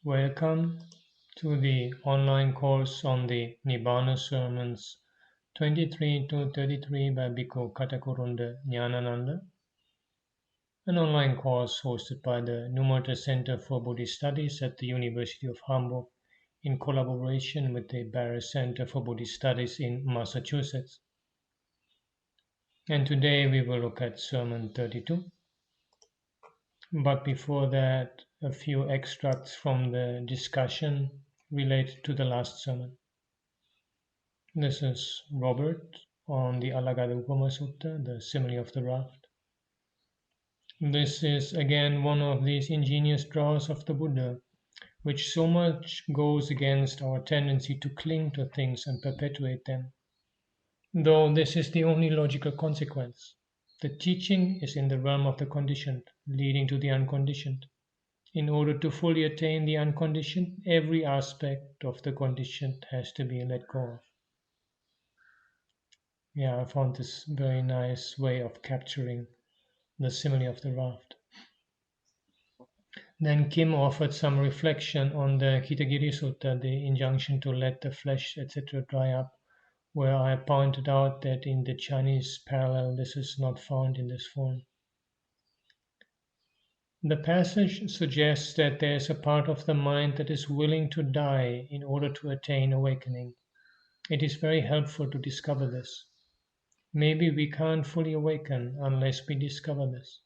Welcome to the online course on the Nibbāna sermons 23 to 33 by Bhikkhu Katakurunda Ñāṇananda, an online course hosted by the Numata Center for Buddhist Studies at the University of Hamburg in collaboration with the Barris Center for Buddhist Studies in Massachusetts. And today we will look at Sermon 32. But before that, a few extracts from the discussion related to the last sermon. This is Robert on the Alagada Upama Sutta, the simile of the raft. This is again one of these ingenious draws of the Buddha, which so much goes against our tendency to cling to things and perpetuate them. Though this is the only logical consequence. The teaching is in the realm of the conditioned, leading to the unconditioned. In order to fully attain the unconditioned, every aspect of the conditioned has to be let go of. Yeah, I found this very nice way of capturing the simile of the raft. Then Kim offered some reflection on the Kitagiri Sutta, the injunction to let the flesh, etc., dry up, where I pointed out that in the Chinese parallel this is not found in this form. The passage suggests that there is a part of the mind that is willing to die in order to attain awakening. It is very helpful to discover this. Maybe we can't fully awaken unless we discover this.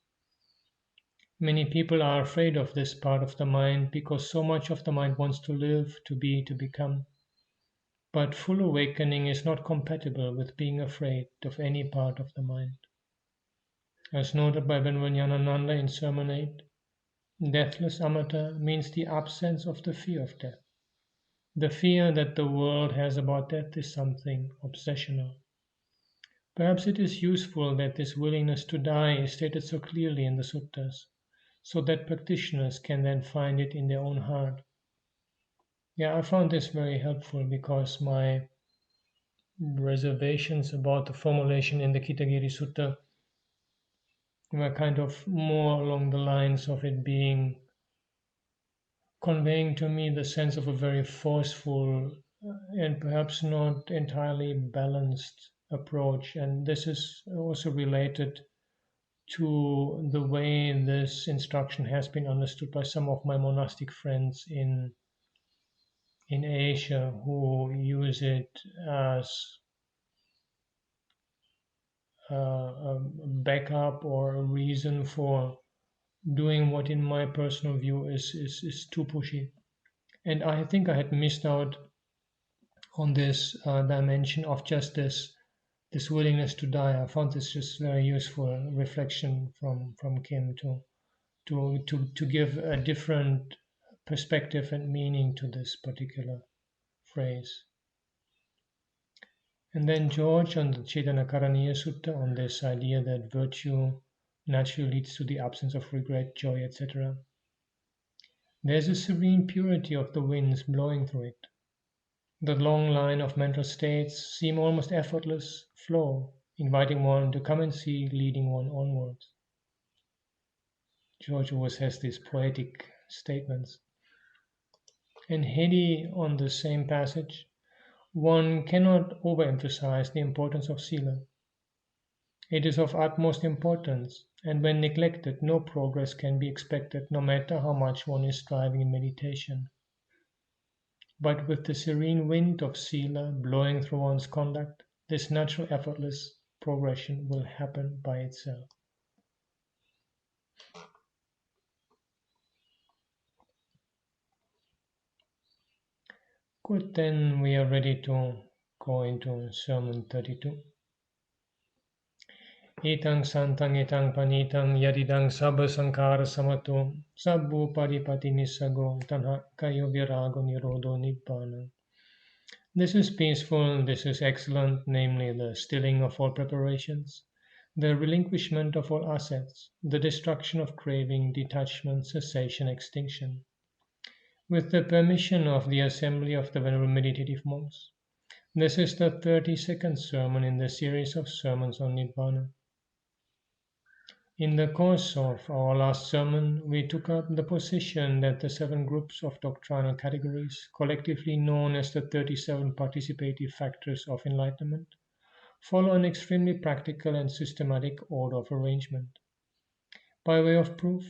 Many people are afraid of this part of the mind because so much of the mind wants to live, to be, to become. But full awakening is not compatible with being afraid of any part of the mind. As noted by Venerable Ñāṇananda in Sermon 8, deathless amitta means the absence of the fear of death. The fear that the world has about death is something obsessional. Perhaps it is useful that this willingness to die is stated so clearly in the suttas, so that practitioners can then find it in their own heart. Yeah, I found this very helpful because my reservations about the formulation in the Kitagiri Sutta were kind of more along the lines of it being conveying to me the sense of a very forceful and perhaps not entirely balanced approach. And this is also related to the way this instruction has been understood by some of my monastic friends in Asia who use it as a backup or a reason for doing what, in my personal view, is too pushy. And I think I had missed out on this dimension of just this willingness to die. I found this just very useful reflection from Kim to give a different perspective and meaning to this particular phrase. And then George on the Cetanakaraniya Sutta on this idea that virtue naturally leads to the absence of regret, joy, etc. There's a serene purity of the winds blowing through it. The long line of mental states seem almost effortless flow, inviting one to come and see, leading one onwards. George always has these poetic statements. And Hedi on the same passage, one cannot overemphasize the importance of sila. It is of utmost importance, and when neglected, no progress can be expected, no matter how much one is striving in meditation. But with the serene wind of sila blowing through one's conduct, this natural effortless progression will happen by itself. Good, then we are ready to go into Sermon 32. Etang santang etang panitang yadidang sabba sankhara samato sabbu paripati nisago tanha kayo virago nirodo nibbana. This is peaceful, this is excellent, namely the stilling of all preparations, the relinquishment of all assets, the destruction of craving, detachment, cessation, extinction. With the permission of the assembly of the Venerable Meditative Monks, this is the 32nd sermon in the series of sermons on Nibbāna. In the course of our last sermon, we took up the position that the 7 groups of doctrinal categories, collectively known as the 37 participative factors of enlightenment, follow an extremely practical and systematic order of arrangement. By way of proof,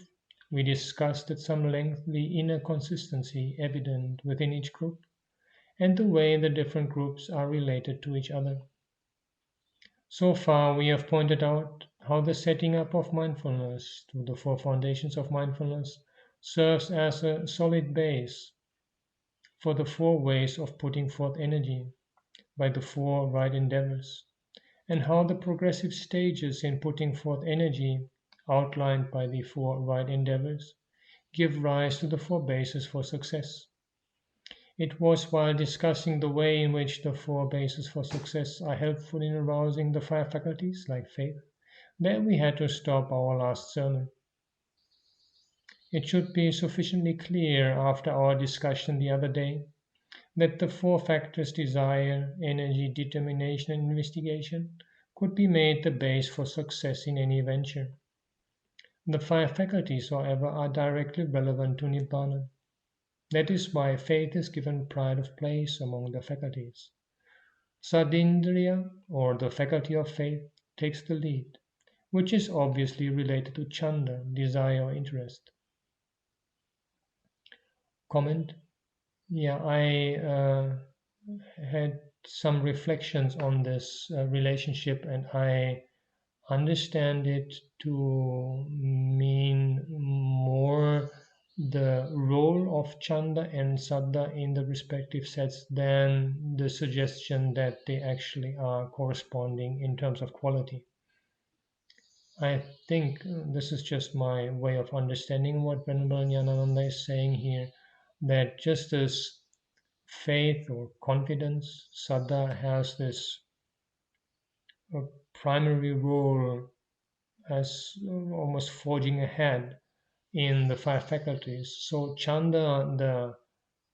we discussed at some length the inner consistency evident within each group and the way the different groups are related to each other. So far, we have pointed out how the setting up of mindfulness to the 4 foundations of mindfulness serves as a solid base for the 4 ways of putting forth energy by the 4 right endeavors, and how the progressive stages in putting forth energy outlined by the 4 right endeavors give rise to the 4 bases for success. It was while discussing the way in which the 4 bases for success are helpful in arousing the 5 faculties, like faith, that we had to stop our last sermon. It should be sufficiently clear after our discussion the other day that the 4 factors desire, energy, determination, and investigation could be made the base for success in any venture. The 5 faculties, however, are directly relevant to Nibbāna. That is why faith is given pride of place among the faculties. Sadindriya, or the faculty of faith, takes the lead, which is obviously related to chanda, desire or interest. Comment? Yeah, I had some reflections on this relationship, and I understand it to mean more the role of chanda and saddha in the respective sets than the suggestion that they actually are corresponding in terms of quality. I think this is just my way of understanding what Venerable Ñāṇananda is saying here, that just as faith or confidence, saddha has this primary role as almost forging ahead in the 5 faculties. So chanda, the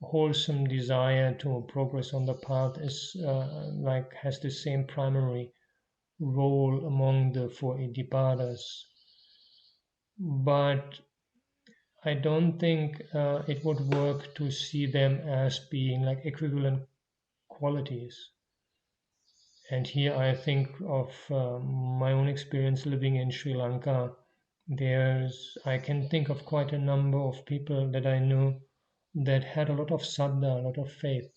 wholesome desire to progress on the path, is has the same primary role among the 4 iddhipadas. But I don't think it would work to see them as being like equivalent qualities. And here I think of my own experience living in Sri Lanka. I can think of quite a number of people that I knew that had a lot of saddha, a lot of faith.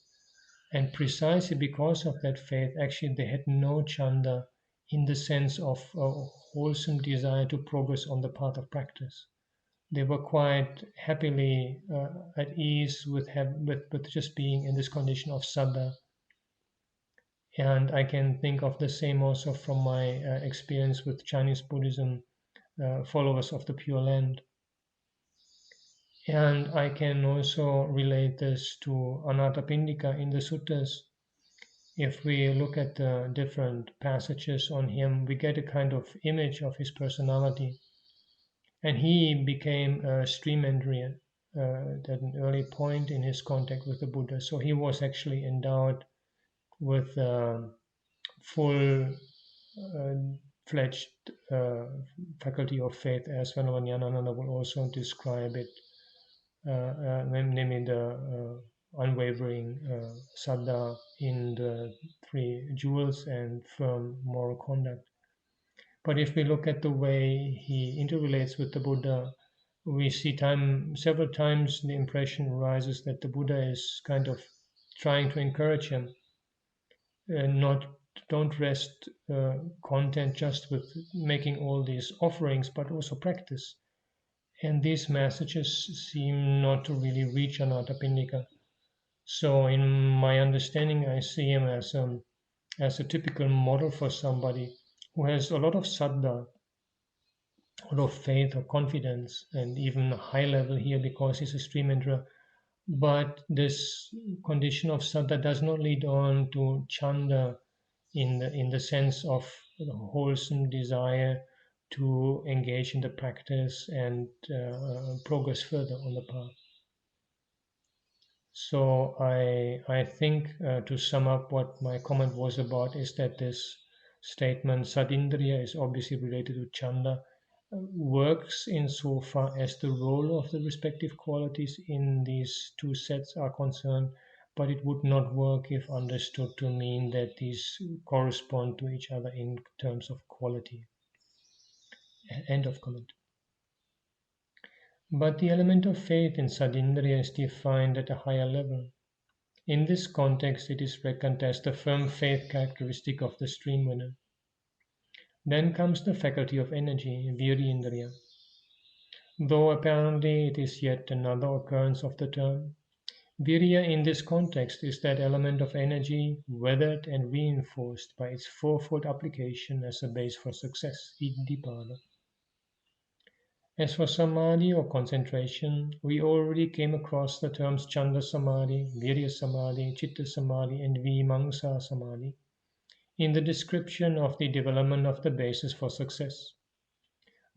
And precisely because of that faith, actually they had no chanda in the sense of a wholesome desire to progress on the path of practice. They were quite happily at ease with just being in this condition of saddha. And I can think of the same also from my experience with Chinese Buddhism, followers of the Pure Land. And I can also relate this to Anathapindika in the suttas. If we look at the different passages on him, we get a kind of image of his personality. And he became a stream-enterian at an early point in his contact with the Buddha. So he was actually endowed with full fledged faculty of faith, as Venerable Ñāṇananda will also describe it, namely the unwavering saddha in the 3 jewels and firm moral conduct. But if we look at the way he interrelates with the Buddha, we see several times the impression arises that the Buddha is kind of trying to encourage him, don't rest content just with making all these offerings, but also practice. And these messages seem not to really reach Anathapindika. So, in my understanding, I see him as a typical model for somebody who has a lot of saddha, a lot of faith or confidence, and even a high level here because he's a stream enterer. But this condition of saddha does not lead on to chanda in the sense of the wholesome desire to engage in the practice and progress further on the path. So I think to sum up what my comment was about is that this statement Sadindriya is obviously related to chanda. works insofar as the role of the respective qualities in these two sets are concerned, but it would not work if understood to mean that these correspond to each other in terms of quality. End of comment. But the element of faith in Sadindriya is defined at a higher level. In this context, it is reckoned as the firm faith characteristic of the stream winner. Then comes the faculty of energy, Virindriya. Though apparently it is yet another occurrence of the term, Virya in this context is that element of energy weathered and reinforced by its fourfold application as a base for success, Nibbāna. As for samadhi or concentration, we already came across the terms Chanda Samadhi, Virya Samadhi, Chitta Samadhi, and Vimamsa Samadhi in the description of the development of the basis for success.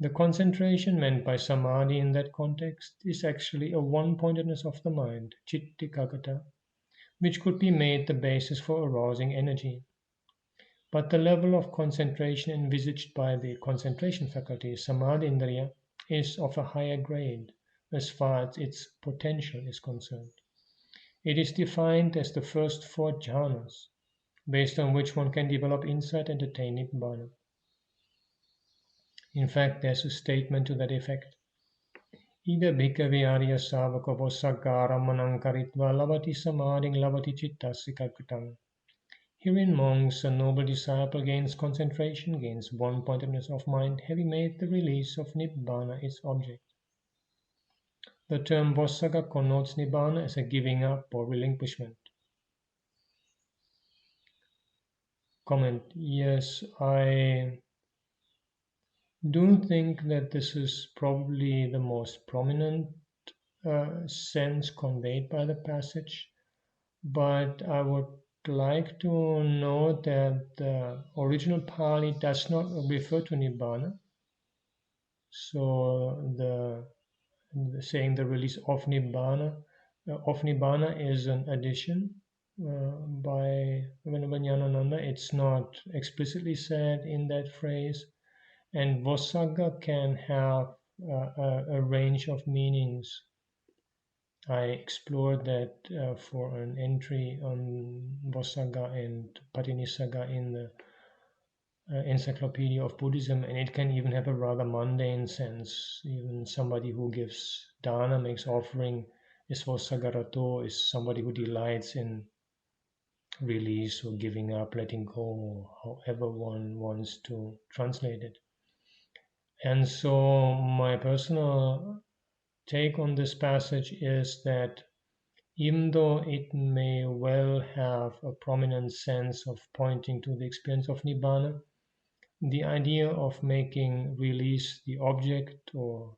The concentration meant by samadhi in that context is actually a one-pointedness of the mind, Chittikagata, which could be made the basis for arousing energy. But the level of concentration envisaged by the concentration faculty, Samadhindriya, is of a higher grade as far as its potential is concerned. It is defined as the first four jhanas, based on which one can develop insight and attain Nibbāna. In fact, there's a statement to that effect. Ida bhikkhave arya savaka vosagara manankaritva lavati samadhin lavati chittasikakutam. Herein monks, a noble disciple gains concentration, gains one-pointedness of mind, having made the release of Nibbāna its object. The term Vossaga connotes Nibbāna as a giving up or relinquishment. Comment. Yes, I do think that this is probably the most prominent sense conveyed by the passage, but I would like to note that the original Pali does not refer to Nibbāna. So saying the release of Nibbāna is an addition by Venerable Ñāṇananda. It's not explicitly said in that phrase. And Vossaga can have a range of meanings. I explored that for an entry on Vossaga and Patinissaga in the Encyclopedia of Buddhism, and it can even have a rather mundane sense. Even somebody who gives dana, makes offering, is Vossagarato, is somebody who delights in release or giving up, letting go, or however one wants to translate it. And so my personal take on this passage is that even though it may well have a prominent sense of pointing to the experience of Nibbāna, the idea of making release the object or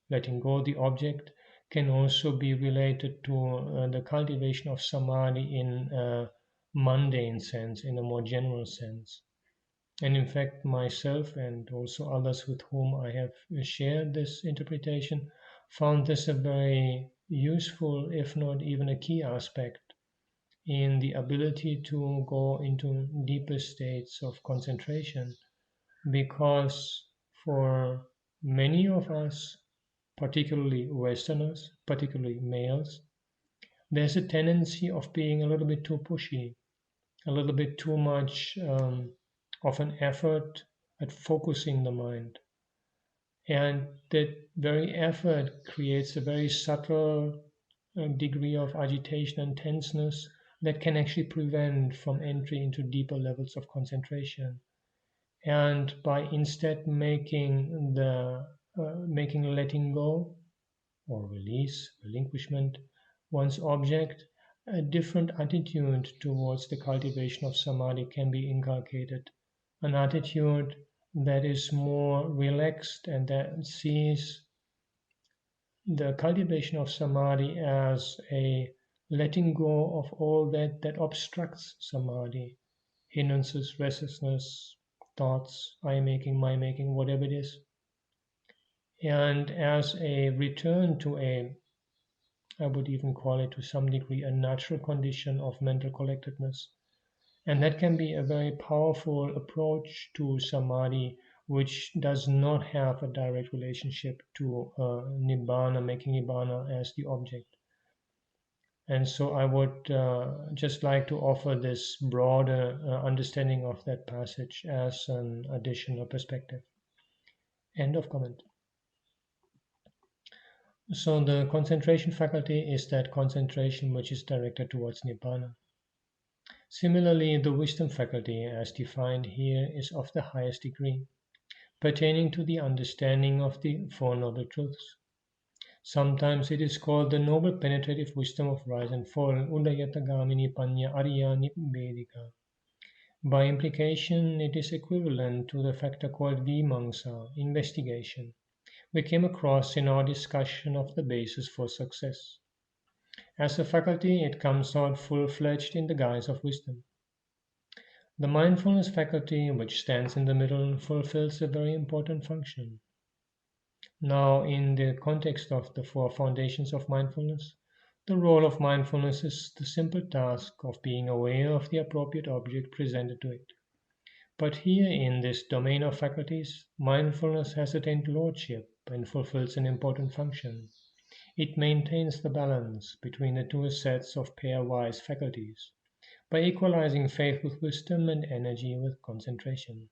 letting go the object can also be related to the cultivation of samadhi in a mundane sense, in a more general sense. And in fact, myself and also others with whom I have shared this interpretation found this a very useful, if not even a key aspect in the ability to go into deeper states of concentration, because for many of us, particularly Westerners, particularly males, there's a tendency of being a little bit too pushy, a little bit too much of an effort at focusing the mind. And that very effort creates a very subtle degree of agitation and tenseness that can actually prevent from entry into deeper levels of concentration. And by instead making letting go or release, relinquishment, one's object, a different attitude towards the cultivation of samadhi can be inculcated. An attitude that is more relaxed and that sees the cultivation of samadhi as a letting go of all that obstructs samadhi, hindrances, restlessness, thoughts, I making, my making, whatever it is, and as a return to I would even call it to some degree a natural condition of mental collectedness. And that can be a very powerful approach to samadhi which does not have a direct relationship to Nibbāna, making Nibbāna as the object. And so I would just like to offer this broader understanding of that passage as an additional perspective. End of comment. So the concentration faculty is that concentration which is directed towards Nibbāna. Similarly, the wisdom faculty, as defined here, is of the highest degree, pertaining to the understanding of the Four Noble Truths. Sometimes it is called the noble penetrative wisdom of rise and fall, Udayatagamini Panya Arya Nibbedika. By implication, it is equivalent to the factor called Vimamsa, investigation, we came across in our discussion of the basis for success. As a faculty, it comes out full-fledged in the guise of wisdom. The mindfulness faculty, which stands in the middle, fulfills a very important function. Now, in the context of the four foundations of mindfulness, the role of mindfulness is the simple task of being aware of the appropriate object presented to it. But here, in this domain of faculties, mindfulness has attained lordship and fulfills an important function. It maintains the balance between the two sets of pairwise faculties by equalizing faith with wisdom and energy with concentration.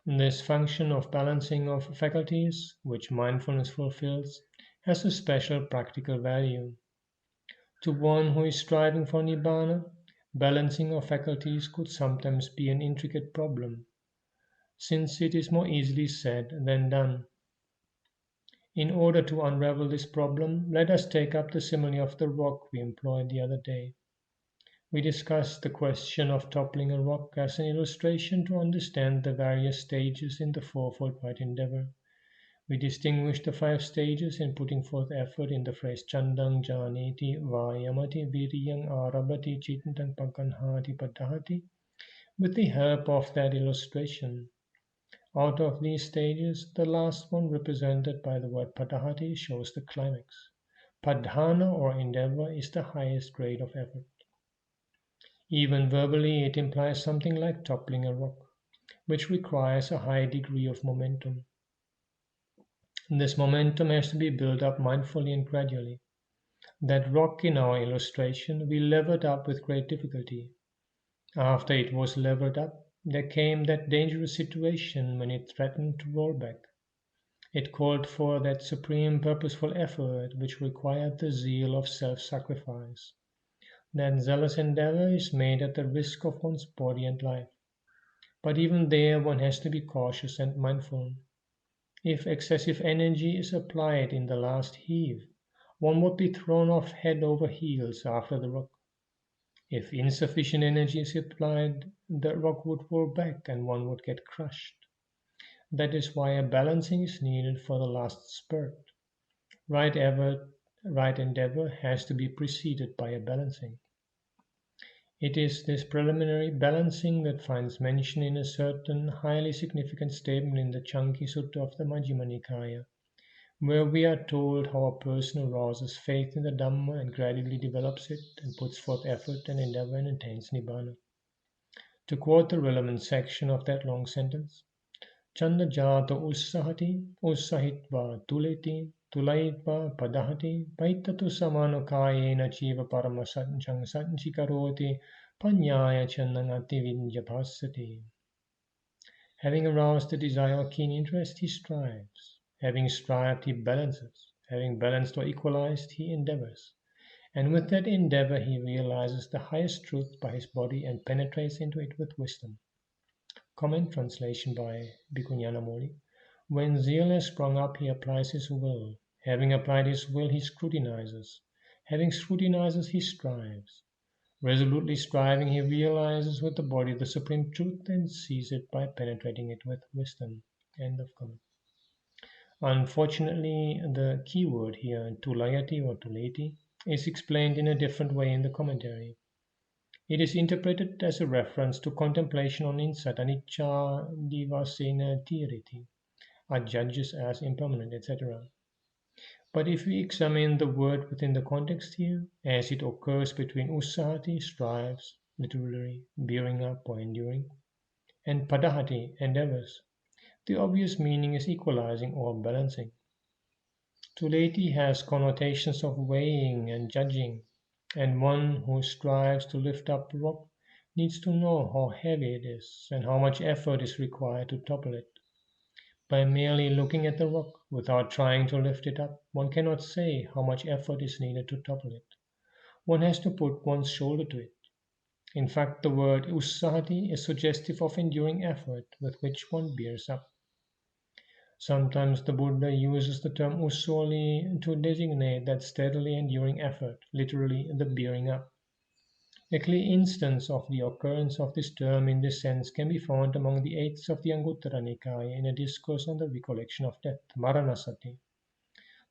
This function of balancing of faculties, which mindfulness fulfills, has a special practical value. To one who is striving for Nibbāna, balancing of faculties could sometimes be an intricate problem, since it is more easily said than done. In order to unravel this problem, let us take up the simile of the rock we employed the other day. We discussed the question of toppling a rock as an illustration to understand the various stages in the fourfold right endeavor. We distinguished the 5 stages in putting forth effort in the phrase Chandang Janeti Vayamati Viriyang Arabati Chitantang Paganhati Padahati with the help of that illustration. Out of these stages, the last one, represented by the word Padahati, shows the climax. Padhana or endeavor is the highest grade of effort. Even verbally, it implies something like toppling a rock, which requires a high degree of momentum. This momentum has to be built up mindfully and gradually. That rock in our illustration we levered up with great difficulty. After it was levered up, there came that dangerous situation when it threatened to roll back. It called for that supreme purposeful effort which required the zeal of self-sacrifice. That zealous endeavor is made at the risk of one's body and life. But even there one has to be cautious and mindful. If excessive energy is applied in the last heave, one would be thrown off head over heels after the rock. If insufficient energy is applied, the rock would roll back and one would get crushed. That is why a balancing is needed for the last spurt. Right endeavor has to be preceded by a balancing. It is this preliminary balancing that finds mention in a certain highly significant statement in the Chanki Sutta of the Majjhima Nikaya, where we are told how a person arouses faith in the Dhamma and gradually develops it and puts forth effort and endeavor and attains Nibbāna. To quote the relevant section of that long sentence, Chanda jata ussahati ussahitva tuleti tulayitva padahati paitatu samano kayena chiva parama sanchang sanchikaroti panyaya chandangati vinjapasati. Having aroused the desire or keen interest, he strives. Having strived, he balances. Having balanced or equalized, he endeavors. And with that endeavor, he realizes the highest truth by his body and penetrates into it with wisdom. Comment translation by Bhikkhu Ñāṇamoli. When zeal has sprung up, he applies his will. Having applied his will, he scrutinizes. Having scrutinizes, he strives. Resolutely striving, he realizes with the body the supreme truth and sees it by penetrating it with wisdom. End of comment. Unfortunately, the key word here, tulayati or tuleti, is explained in a different way in the commentary. It is interpreted as a reference to contemplation on insight, anicca divasena tiriti, are judges as impermanent, etc. But if we examine the word within the context here, as it occurs between ussahati, strives, literally bearing up or enduring, and padahati, endeavors, The obvious meaning is equalizing or balancing. Tuleti has connotations of weighing and judging, and one who strives to lift up a rock needs to know how heavy it is and how much effort is required to topple it. By merely looking at the rock without trying to lift it up, one cannot say how much effort is needed to topple it. One has to put one's shoulder to it. In fact, the word ussahati is suggestive of enduring effort with which one bears up. Sometimes the Buddha uses the term usoli to designate that steadily enduring effort, literally the bearing up. A clear instance of the occurrence of this term in this sense can be found among the eights of the Anguttara Nikaya in a discourse on the recollection of death, Maranasati.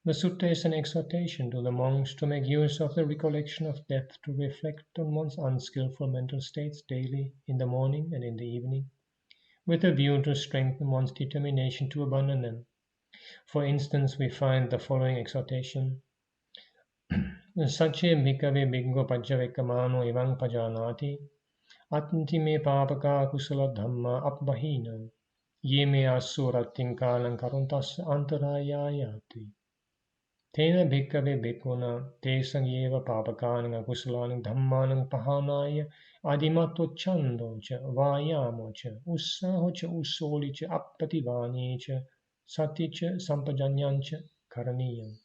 The sutta is an exhortation to the monks to make use of the recollection of death to reflect on one's unskillful mental states daily, in the morning and in the evening, with a view to strengthen one's determination to abandon them. For instance, we find the following exhortation. Sache bhikkhave bhikkhu pajjavekamano evang pajanati attime papaka kusala dhamma appahina ye me asuratin kalang karuntas antarayayati. Tena bhikkave bhikkhuna te sangyeva papakānaṁ akusalaṇaṁ dhammaṇaṁ pahānāya adimato chando cha vāyamo cha ussāho cha usoli cha appativāni cha sati cha sampajaññaṁ cha karaniyam.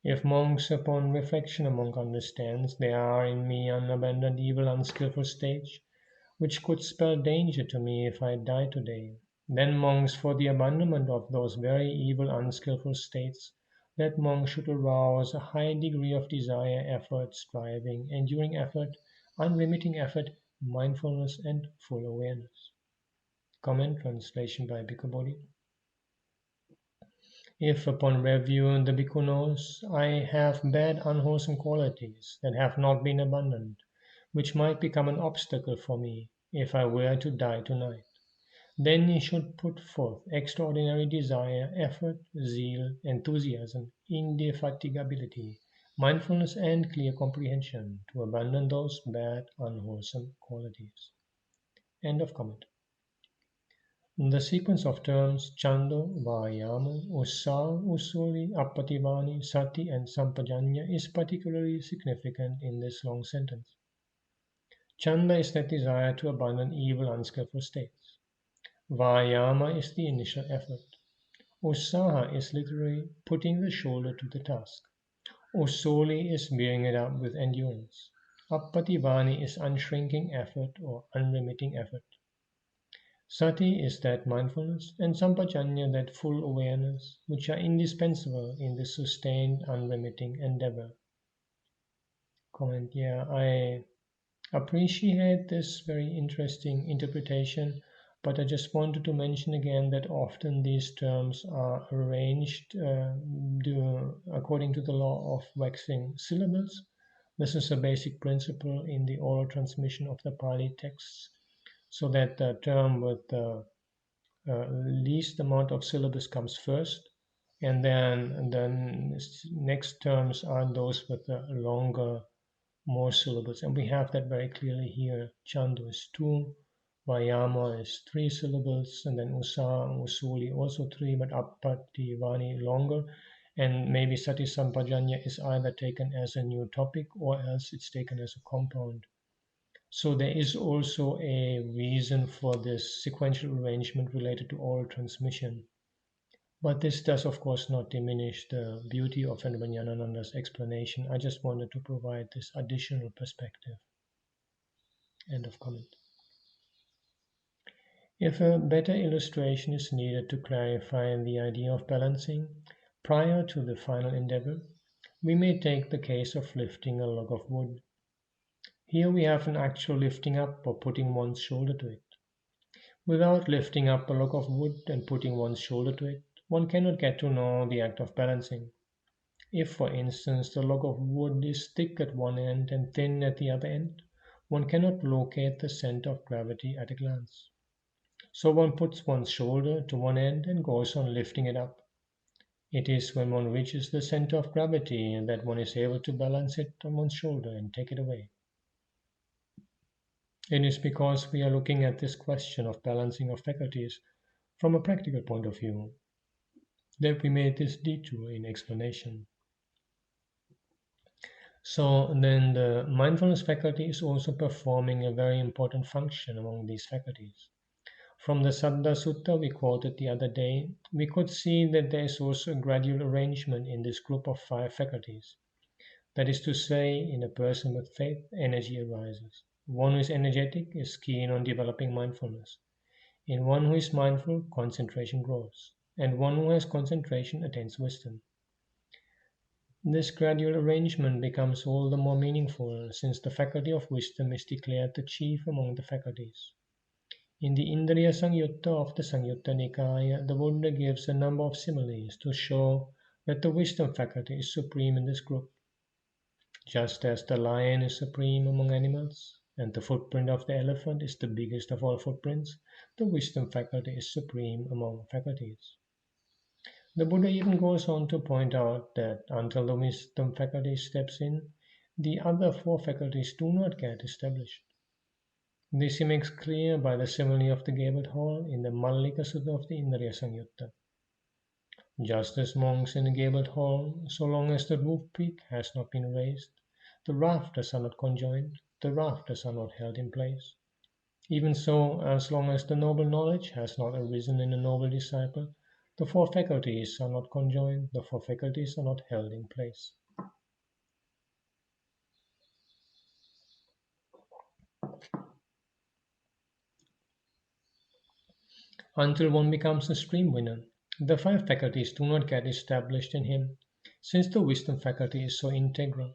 If monks upon reflection a monk understands there are in me unabandoned evil unskillful states which could spell danger to me if I die today, then monks for the abandonment of those very evil unskillful states, that monk should arouse a high degree of desire, effort, striving, enduring effort, unremitting effort, mindfulness, and full awareness. Comment translation by Bhikkhu Bodhi. If upon review the Bhikkhu knows I have bad unwholesome qualities that have not been abandoned, which might become an obstacle for me if I were to die tonight, then he should put forth extraordinary desire, effort, zeal, enthusiasm, indefatigability, mindfulness, and clear comprehension to abandon those bad, unwholesome qualities. End of comment. The sequence of terms Chando, Vayamo, Ussā, Usuli, Appativani, Sati, and Sampajañña is particularly significant in this long sentence. Chanda is that desire to abandon evil, unskillful states. Vayama is the initial effort. Usaha is literally putting the shoulder to the task. Usoli is bearing it up with endurance. Appativani is unshrinking effort or unremitting effort. Sati is that mindfulness, and Sampajañña that full awareness, which are indispensable in this sustained, unremitting endeavor. Comment, yeah, I appreciate this very interesting interpretation, but I just wanted to mention again that often these terms are arranged according to the law of waxing syllables. This is a basic principle in the oral transmission of the Pali texts, so that the term with the least amount of syllables comes first, and then the next terms are those with the longer, more syllables. And we have that very clearly here. Chando is 2, Vayama is 3 syllables, and then Usa, Usuli also 3, but Appativani longer. And maybe Sati Sampajañña is either taken as a new topic or else it's taken as a compound. So there is also a reason for this sequential arrangement related to oral transmission. But this does, of course, not diminish the beauty of Venerable Ñāṇananda's explanation. I just wanted to provide this additional perspective. End of comment. If a better illustration is needed to clarify the idea of balancing prior to the final endeavor, we may take the case of lifting a log of wood. Here we have an actual lifting up or putting one's shoulder to it. Without lifting up a log of wood and putting one's shoulder to it, one cannot get to know the act of balancing. If, for instance, the log of wood is thick at one end and thin at the other end, one cannot locate the center of gravity at a glance. So one puts one's shoulder to one end and goes on lifting it up. It is when one reaches the center of gravity that one is able to balance it on one's shoulder and take it away. It is because we are looking at this question of balancing of faculties from a practical point of view that we made this detour in explanation. So then the mindfulness faculty is also performing a very important function among these faculties. From the Saddha Sutta we quoted the other day, we could see that there is also a gradual arrangement in this group of 5 faculties. That is to say, in a person with faith, energy arises. One who is energetic is keen on developing mindfulness. In one who is mindful, concentration grows. And one who has concentration attains wisdom. This gradual arrangement becomes all the more meaningful since the faculty of wisdom is declared the chief among the faculties. In the Indriya Samyutta of the Samyutta Nikaya, the Buddha gives a number of similes to show that the wisdom faculty is supreme in this group. Just as the lion is supreme among animals, and the footprint of the elephant is the biggest of all footprints, the wisdom faculty is supreme among faculties. The Buddha even goes on to point out that until the wisdom faculty steps in, the other 4 faculties do not get established. This he makes clear by the simile of the gabled hall in the Mallika Sutta of the Indriya Samyutta. Just as monks in a gabled hall, so long as the roof peak has not been raised, the rafters are not conjoined, the rafters are not held in place. Even so, as long as the noble knowledge has not arisen in a noble disciple, the 4 faculties are not conjoined, the 4 faculties are not held in place. Until one becomes a stream winner, the 5 faculties do not get established in him, since the wisdom faculty is so integral.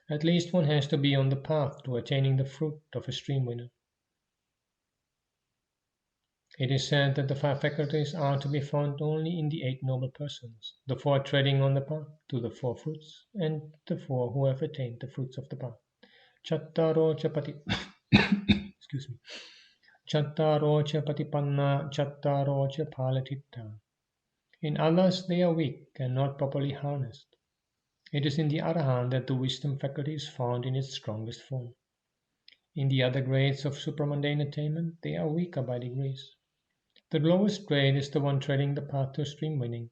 At least one has to be on the path to attaining the fruit of a stream winner. It is said that the 5 faculties are to be found only in the 8 noble persons, the 4 treading on the path to the 4 fruits, and the 4 who have attained the fruits of the path. Chattaro cha pati excuse me. Chattaro cha patipanna, chattaro cha palatitta. In others they are weak and not properly harnessed. It is in the Arahant that the wisdom faculty is found in its strongest form. In the other grades of supramundane attainment, they are weaker by degrees. The lowest grade is the one treading the path to stream winning.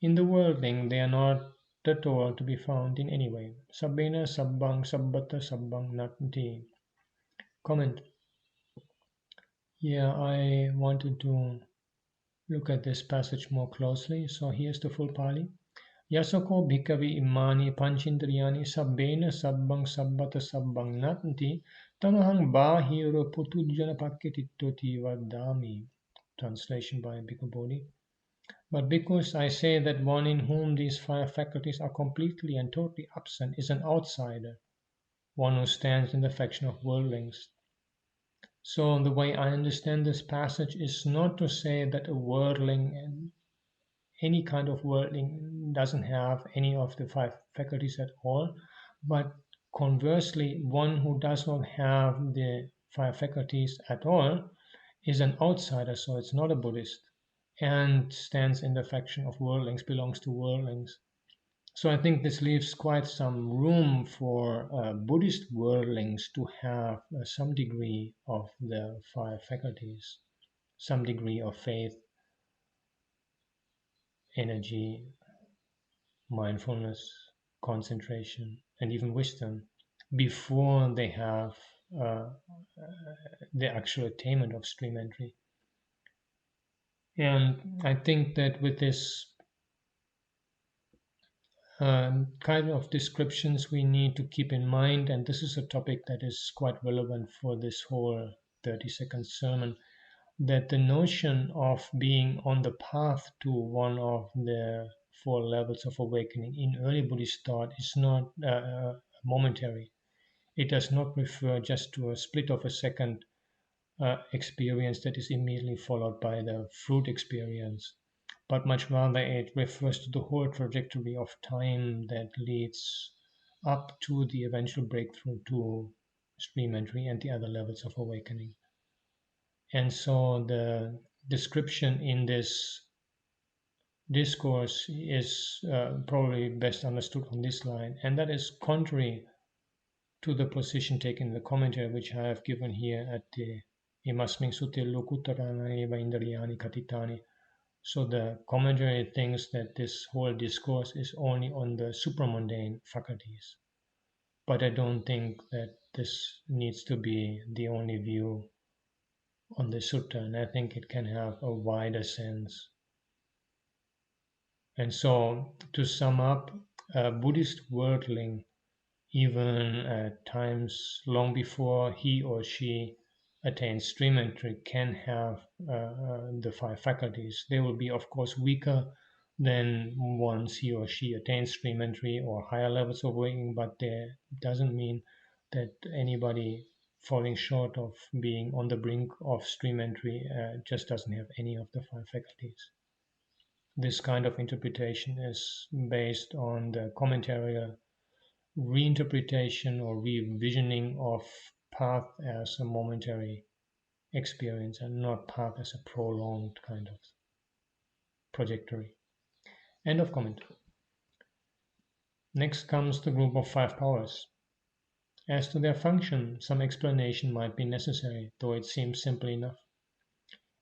In the worldling, they are not at all to be found in any way. Sabbena sabbang sabbata sabbang natnti. Comment. Yeah, I wanted to look at this passage more closely. So here's the full Pali. Yasako bhikkavi imani panchindriyani sabbena sabbang sabbata sabbang natnti tamahang bahiro putujjana pakketittoti vadami. Translation by Bhikkhu Bodhi. But because I say that one in whom these 5 faculties are completely and totally absent is an outsider, one who stands in the faction of worldlings. So the way I understand this passage is not to say that a worldling, any kind of worldling, doesn't have any of the 5 faculties at all, but conversely, one who does not have the 5 faculties at all is an outsider, so it's not a Buddhist, and stands in the faction of worldlings, belongs to worldlings. So I think this leaves quite some room for Buddhist worldlings to have some degree of the 5 faculties, some degree of faith, energy, mindfulness, concentration, and even wisdom before they have the actual attainment of stream entry. And I think that with this kind of descriptions we need to keep in mind, and this is a topic that is quite relevant for this whole 30-second sermon, that the notion of being on the path to one of the 4 levels of awakening in early Buddhist thought is not momentary. It does not refer just to a split of a second experience that is immediately followed by the fruit experience, but much rather it refers to the whole trajectory of time that leads up to the eventual breakthrough to stream entry and the other levels of awakening. And so the description in this discourse is probably best understood on this line, and that is contrary to the position taken in the commentary which I have given here at the Imasmin sute lokutarana eva indriyani katitani. So the commentary thinks that this whole discourse is only on the supramundane faculties. But I don't think that this needs to be the only view on the sutta, and I think it can have a wider sense. And so, to sum up, a Buddhist worldling, even at times long before he or she attains stream entry, can have the five faculties. They will be, of course, weaker than once he or she attains stream entry or higher levels of awakening, but that doesn't mean that anybody falling short of being on the brink of stream entry just doesn't have any of the five faculties. This kind of interpretation is based on the commentarial reinterpretation or revisioning of path as a momentary experience and not path as a prolonged kind of trajectory. End of comment. Next comes the group of five powers. As to their function, some explanation might be necessary, though it seems simple enough.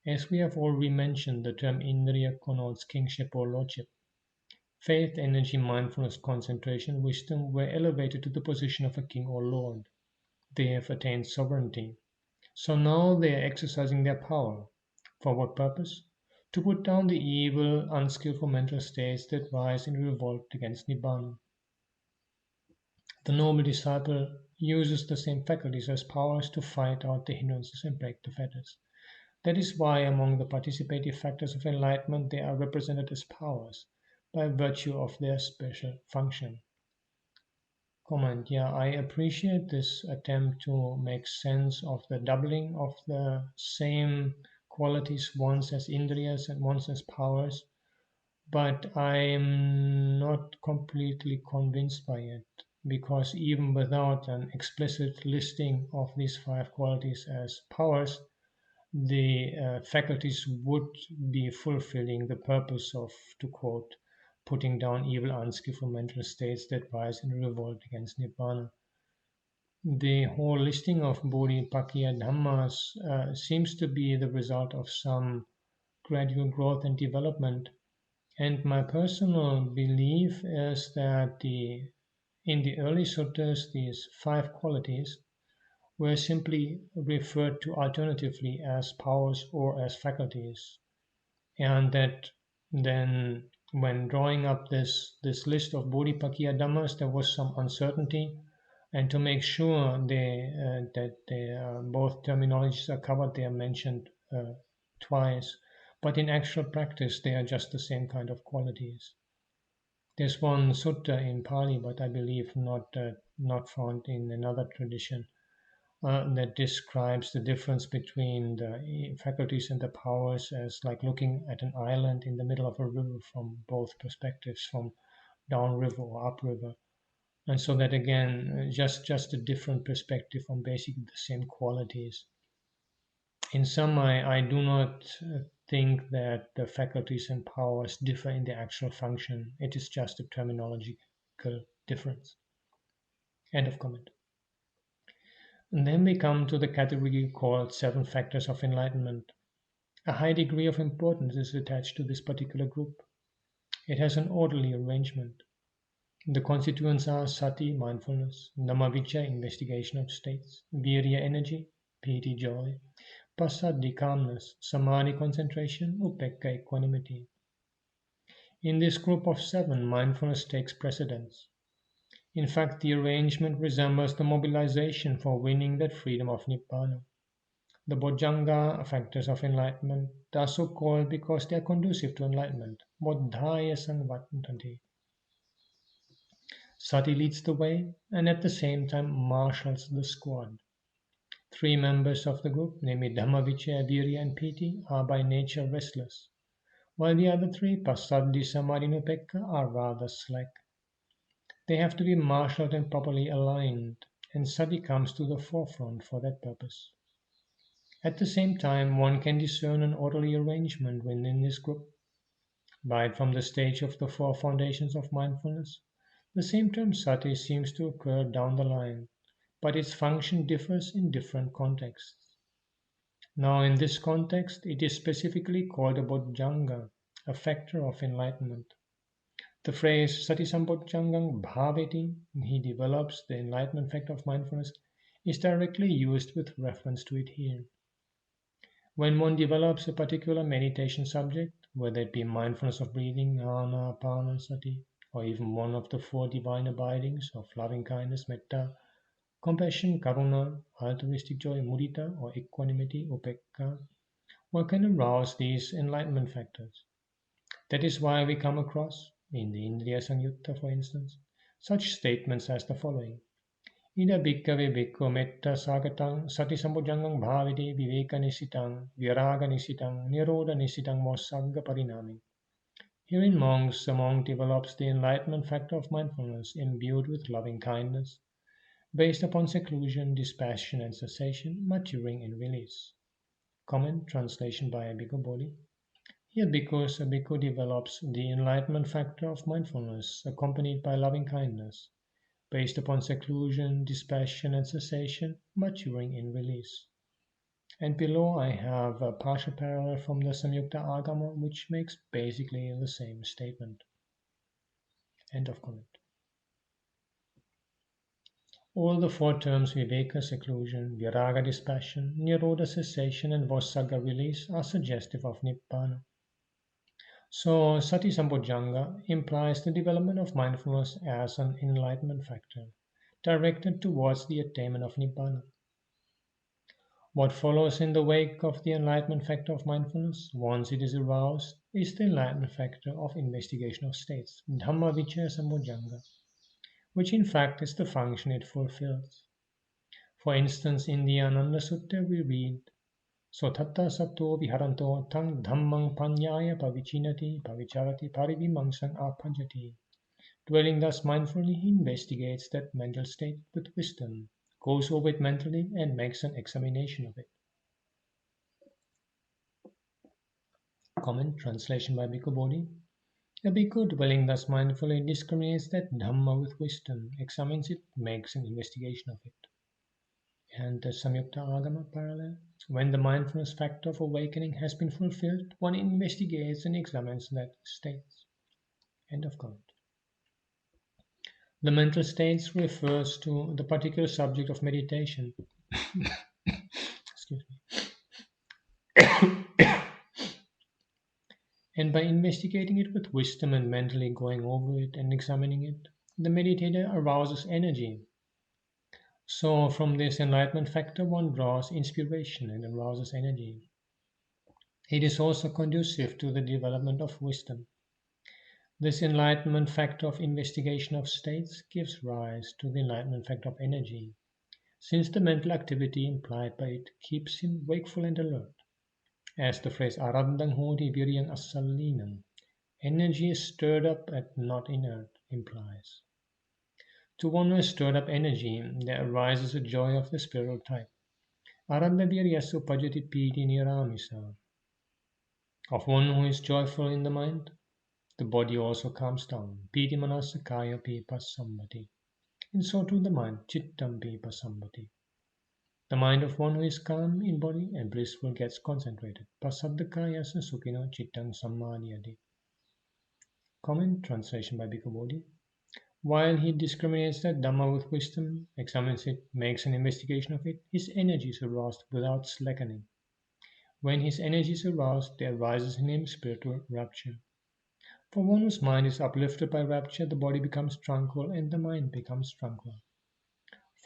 As we have already mentioned, the term Indriya connotes kingship or lordship. Faith, energy, mindfulness, concentration, wisdom were elevated to the position of a king or lord. They have attained sovereignty. So now they are exercising their power. For what purpose? To put down the evil, unskillful mental states that rise in revolt against Nibbāna. The noble disciple uses the same faculties as powers to fight out the hindrances and break the fetters. That is why among the participative factors of enlightenment they are represented as powers, by virtue of their special function. Comment. Yeah, I appreciate this attempt to make sense of the doubling of the same qualities, once as indriyas and once as powers, but I am not completely convinced by it, because even without an explicit listing of these five qualities as powers, the faculties would be fulfilling the purpose of, to quote, putting down evil, unskillful mental states that rise in revolt against Nibbāna. The whole listing of Bodhipakkhya Dhammas seems to be the result of some gradual growth and development. And my personal belief is that in the early suttas, these five qualities were simply referred to alternatively as powers or as faculties. And that then when drawing up this list of Bodhipakkhya Dhammas, there was some uncertainty. And to make sure that both terminologies are covered, they are mentioned twice. But in actual practice, they are just the same kind of qualities. There's one sutta in Pali, but I believe not found in another tradition, that describes the difference between the faculties and the powers as like looking at an island in the middle of a river from both perspectives, from downriver or upriver. And so that again, just a different perspective on basically the same qualities. In sum, I do not think that the faculties and powers differ in the actual function. It is just a terminological difference. End of comment. And then we come to the category called seven factors of enlightenment. A high degree of importance is attached to this particular group. It has an orderly arrangement. The constituents are sati, mindfulness; dhamma-vicaya, investigation of states; virya, energy; piti, joy; passaddhi, calmness; samadhi, concentration; upekkha, equanimity. In this group of seven, mindfulness takes precedence. In fact, the arrangement resembles the mobilization for winning that freedom of Nibbāna. The Bojjhanga, factors of enlightenment, are so called because they are conducive to enlightenment. Bodhāya samvattanti. Sati leads the way and at the same time marshals the squad. Three members of the group, namely Dhamma-vicaya, Virya, and Piti, are by nature restless, while the other three, Passaddhi, Samadhi, and Upekkha, are rather slack. They have to be marshaled and properly aligned, and Sati comes to the forefront for that purpose. At the same time, one can discern an orderly arrangement within this group. Right from the stage of the four foundations of mindfulness, the same term sati seems to occur down the line, but its function differs in different contexts. Now, in this context, it is specifically called a Bojjhanga, a factor of enlightenment. The phrase Sati Sambojjhangam Bhaveti, he develops the enlightenment factor of mindfulness, is directly used with reference to it here. When one develops a particular meditation subject, whether it be mindfulness of breathing, Anapanasati, or even one of the four divine abidings of loving kindness, metta, compassion, karuna, altruistic joy, mudita, or equanimity, upekkha, one can arouse these enlightenment factors. That is why we come across, in the Indriya Samyutta for instance, such statements as the following. Ida bhikkave bhikkhu metta sagatang sati sambojjhangam bhaviti viveka nisitang viraga nisitang nirodha nisitang mossagga parinami. Herein monks, the monk develops the enlightenment factor of mindfulness imbued with loving kindness, based upon seclusion, dispassion, and cessation, maturing in release. Comment translation by Bhikkhu Bodhi. Here, because a bhikkhu develops the enlightenment factor of mindfulness accompanied by loving kindness, based upon seclusion, dispassion, and cessation, maturing in release. And below I have a partial parallel from the Samyukta Agama, which makes basically the same statement. End of comment. All the four terms viveka, seclusion, viraga, dispassion, nirodha, cessation, and vosagga, release, are suggestive of Nibbāna. So, Sati Sambojjhanga implies the development of mindfulness as an enlightenment factor, directed towards the attainment of Nibbāna. What follows in the wake of the enlightenment factor of mindfulness, once it is aroused, is the enlightenment factor of investigation of states, Dhamma Vichaya Sambojjhanga, which in fact is the function it fulfills. For instance, in the Ananda Sutta we read, Sotatta Sato Viharanto Tang Dhammang Panyaya Pavichinati Pavicharati Parivimangsang Apajati. Dwelling thus mindfully, he investigates that mental state with wisdom, goes over it mentally, and makes an examination of it. Comment translation by Bhikkhu Bodhi. A bhikkhu dwelling thus mindfully discriminates that Dhamma with wisdom, examines it, makes an investigation of it. And the Samyukta Agama parallel. When the mindfulness factor of awakening has been fulfilled, one investigates and examines that state. End of comment. The mental states refers to the particular subject of meditation. Excuse me. And by investigating it with wisdom and mentally going over it and examining it, the meditator arouses energy. So from this enlightenment factor one draws inspiration and arouses energy. It is also conducive to the development of wisdom. This enlightenment factor of investigation of states gives rise to the enlightenment factor of energy, since the mental activity implied by it keeps him wakeful and alert. As the phrase Arandang hoti viryang asallinam, energy is stirred up and not inert, implies. To one who has stirred up energy, there arises a joy of the spiritual type. Aranda viryasu pajati piti niramisa. Of one who is joyful in the mind, the body also calms down. Piti manasa kaya pipa sambati. And so too the mind, chittam pipa sambati. The mind of one who is calm in body and blissful gets concentrated. Pasaddakayasa sukhino chittang sammadhyati. Comment translation by Bhikkhu Bodhi. While he discriminates that Dhamma with wisdom, examines it, makes an investigation of it, his energy is aroused without slackening. When his energy is aroused, there arises in him spiritual rapture. For one whose mind is uplifted by rapture, the body becomes tranquil and the mind becomes tranquil.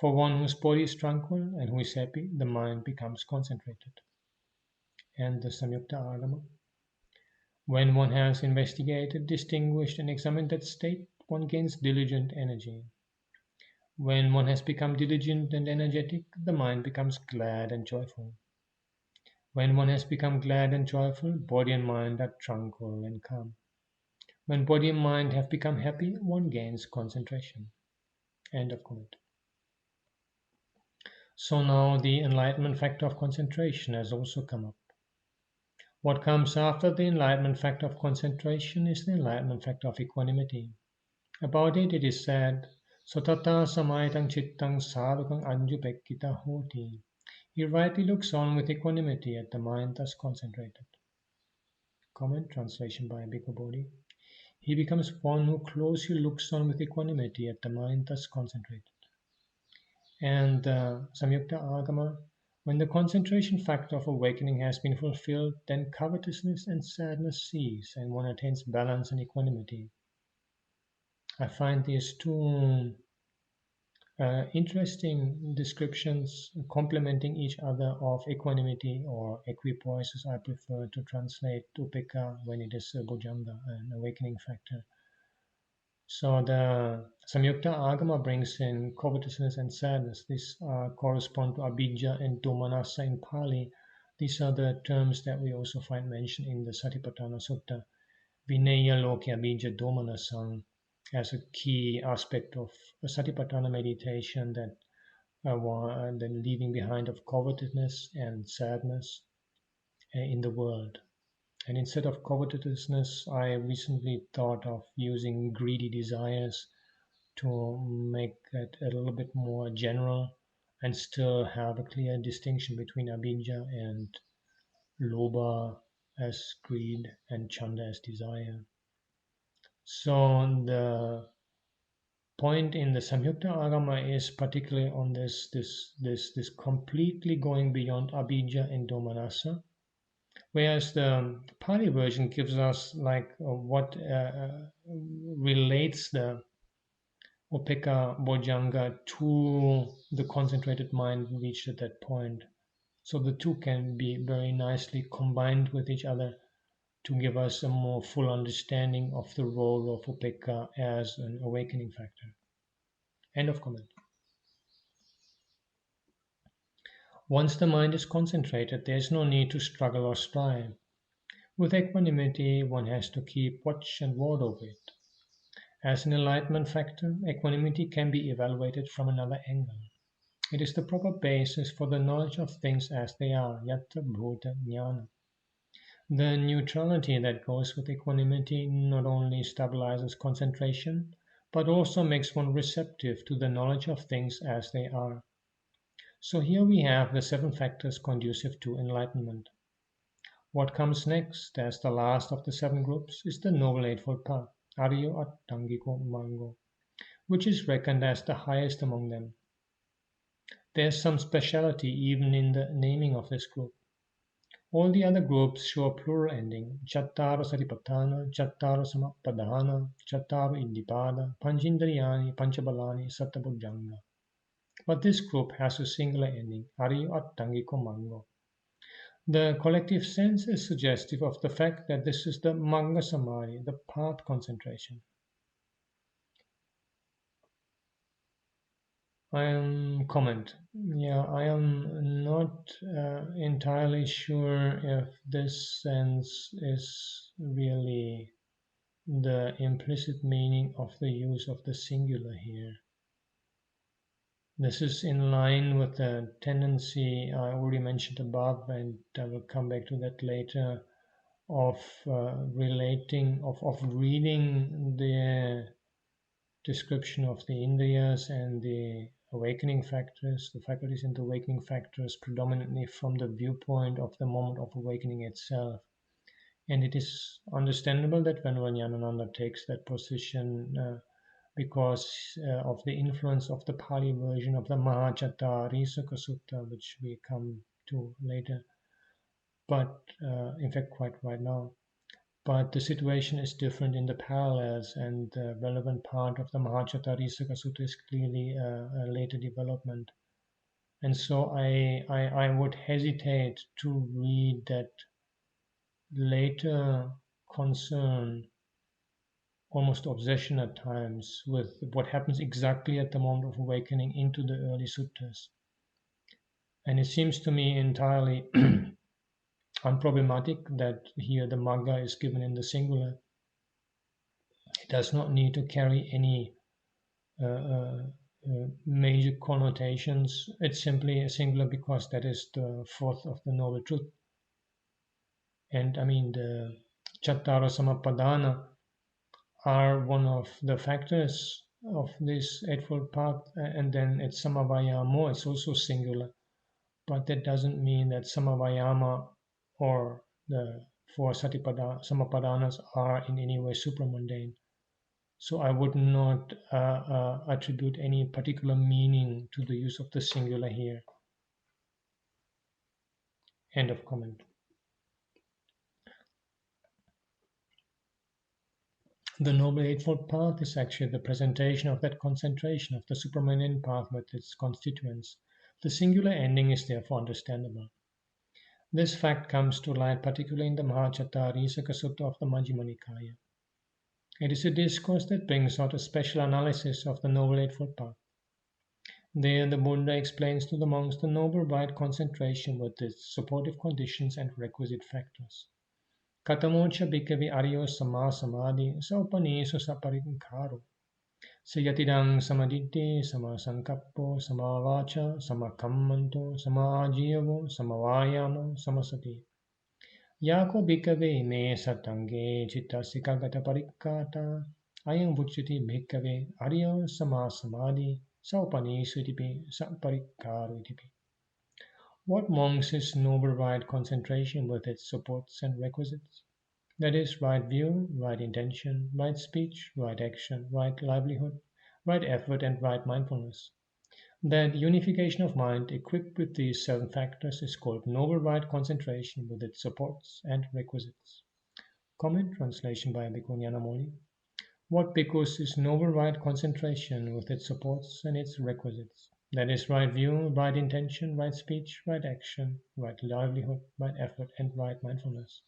For one whose body is tranquil and who is happy, the mind becomes concentrated. And the Samyukta Agama. When one has investigated, distinguished, and examined that state, one gains diligent energy. When one has become diligent and energetic, the mind becomes glad and joyful. When one has become glad and joyful, body and mind are tranquil and calm. When body and mind have become happy, one gains concentration. End of comment. So now the enlightenment factor of concentration has also come up. What comes after the enlightenment factor of concentration is the enlightenment factor of equanimity. About it, it is said, Sotata samayatang chittang sadhukang anjupekkita hoti. He rightly looks on with equanimity at the mind thus concentrated. Comment, translation by Bhikkhu Bodhi. He becomes one who closely looks on with equanimity at the mind thus concentrated. And Samyukta Agama, when the concentration factor of awakening has been fulfilled, then covetousness and sadness cease, and one attains balance and equanimity. I find these two interesting descriptions complementing each other of equanimity, or equipoise as I prefer to translate upeka when it is bojjhanga, an awakening factor. So the Samyukta Agama brings in covetousness and sadness. These correspond to abhijja and domanassa in Pali. These are the terms that we also find mentioned in the Satipatthana Sutta. Vinaya loke abhijja domanasang, as a key aspect of a Satipatthana meditation, that then leaving behind of covetousness and sadness in the world. And instead of covetousness, I recently thought of using greedy desires to make it a little bit more general and still have a clear distinction between abhijja and lobha as greed and chanda as desire. So the point in the Samyukta Agama is particularly on this completely going beyond abhijja and domanassa, whereas the Pali version gives us like what relates the upeka bojjhanga to the concentrated mind reached at that point. So the two can be very nicely combined with each other to give us a more full understanding of the role of upeka as an awakening factor. End of comment. Once the mind is concentrated, there is no need to struggle or strive. With equanimity, one has to keep watch and ward over it. As an enlightenment factor, equanimity can be evaluated from another angle. It is the proper basis for the knowledge of things as they are, yatta bhuta jnana. The neutrality that goes with equanimity not only stabilizes concentration, but also makes one receptive to the knowledge of things as they are. So here we have the 7 factors conducive to enlightenment. What comes next, as the last of the 7 groups, is the Noble Eightfold Path, Aryo Attangiko Mango, which is reckoned as the highest among them. There's some speciality even in the naming of this group. All the other groups show a plural ending: Chattaro Satipatthana, Chattaro Samappadhana, Chattaro Nibbāna, Pancindriyani, Panchabalani, Sattabhujjhanga. But this group has a singular ending, Aryo Attangiko Mango. The collective sense is suggestive of the fact that this is the Magga Samadhi, the path concentration. I am not entirely sure if this sense is really the implicit meaning of the use of the singular here. This is in line with the tendency I already mentioned above, and I will come back to that later, of reading the description of the Indriyas and the awakening factors, the faculties and the awakening factors, predominantly from the viewpoint of the moment of awakening itself. And it is understandable that when Ñāṇananda takes that position because of the influence of the Pali version of the Mahācatta Risaka Sutta, which we come to later, but in fact quite right now. But the situation is different in the parallels, and the relevant part of the Mahācatta Risaka Sutta is clearly a later development. And so I would hesitate to read that later concern, almost obsession at times, with what happens exactly at the moment of awakening into the early suttas. And it seems to me entirely unproblematic that here the Magga is given in the singular. It does not need to carry any major connotations. It's simply a singular because that is the 4th of the Noble Truth. And I mean, the Chattara Samappadhana are one of the factors of this Eightfold Path, and then it's Samavayamo, it's also singular. but that doesn't mean that Samavayama or the four Samapadanas are in any way supramundane. So I would not attribute any particular meaning to the use of the singular here. End of comment. The Noble Eightfold Path is actually the presentation of that concentration of the supramundane path with its constituents. The singular ending is therefore understandable. This fact comes to light particularly in the Mahācattarisaka Sutta of the Majjhima Nikāya. It is a discourse that brings out a special analysis of the Noble Eightfold Path. There the Buddha explains to the monks the noble right concentration with its supportive conditions and requisite factors. Katamocha bhikkhave aryo sama samadhi saupanesu saparinkaro sayatidang samadite samasankappo samavacha samakammanto samajiyavo samavayamo samasati yako bhikkhave me satange chittasikagata parikkata ayam vucchati bhikkhave aryo sama samadhi saupanesu itipi saparikkaro itipi. What monks is noble right concentration with its supports and requisites? That is, right view, right intention, right speech, right action, right livelihood, right effort, and right mindfulness. That unification of mind equipped with these 7 factors is called noble right concentration with its supports and requisites. Comment translation by Bhikkhu Ñāṇamoli. What bhikkhus is noble right concentration with its supports and its requisites? That is, right view, right intention, right speech, right action, right livelihood, right effort, and right mindfulness.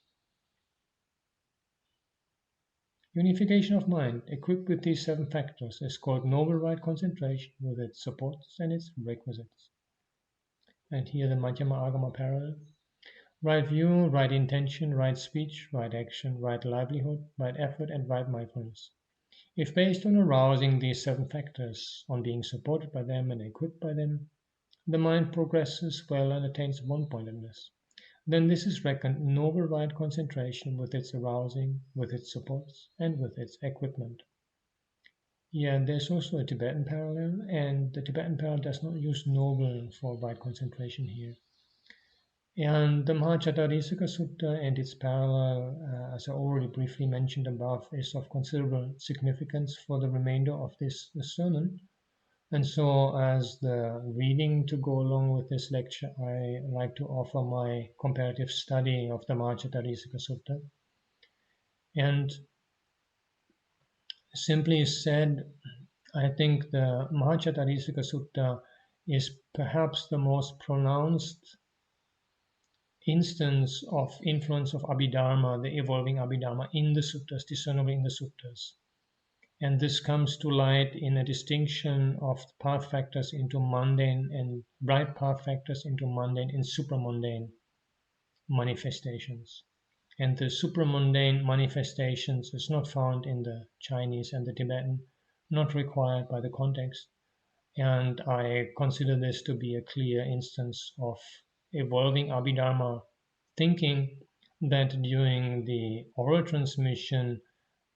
Unification of mind, equipped with these 7 factors, is called noble right concentration with its supports and its requisites. And here the Madhyama Agama parallel. Right view, right intention, right speech, right action, right livelihood, right effort, and right mindfulness. If based on arousing these 7 factors, on being supported by them and equipped by them, the mind progresses well and attains one-pointedness, then this is reckoned noble right concentration with its arousing, with its supports, and with its equipment. Yeah, there's also a Tibetan parallel, and the Tibetan parallel does not use noble for right concentration here. And the Mahācattarisaka Sutta and its parallel, as I already briefly mentioned above, is of considerable significance for the remainder of this sermon. And so, as the reading to go along with this lecture, I like to offer my comparative study of the Mahācattarisaka Sutta. And simply said, I think the Mahācattarisaka Sutta is perhaps the most pronounced instance of influence of Abhidharma, the evolving Abhidharma, in the suttas, discernible in the suttas. And this comes to light in a distinction of path factors into mundane and bright path factors into mundane and supramundane manifestations. And the supramundane manifestations is not found in the Chinese and the Tibetan, not required by the context. And I consider this to be a clear instance of evolving Abhidharma thinking that during the oral transmission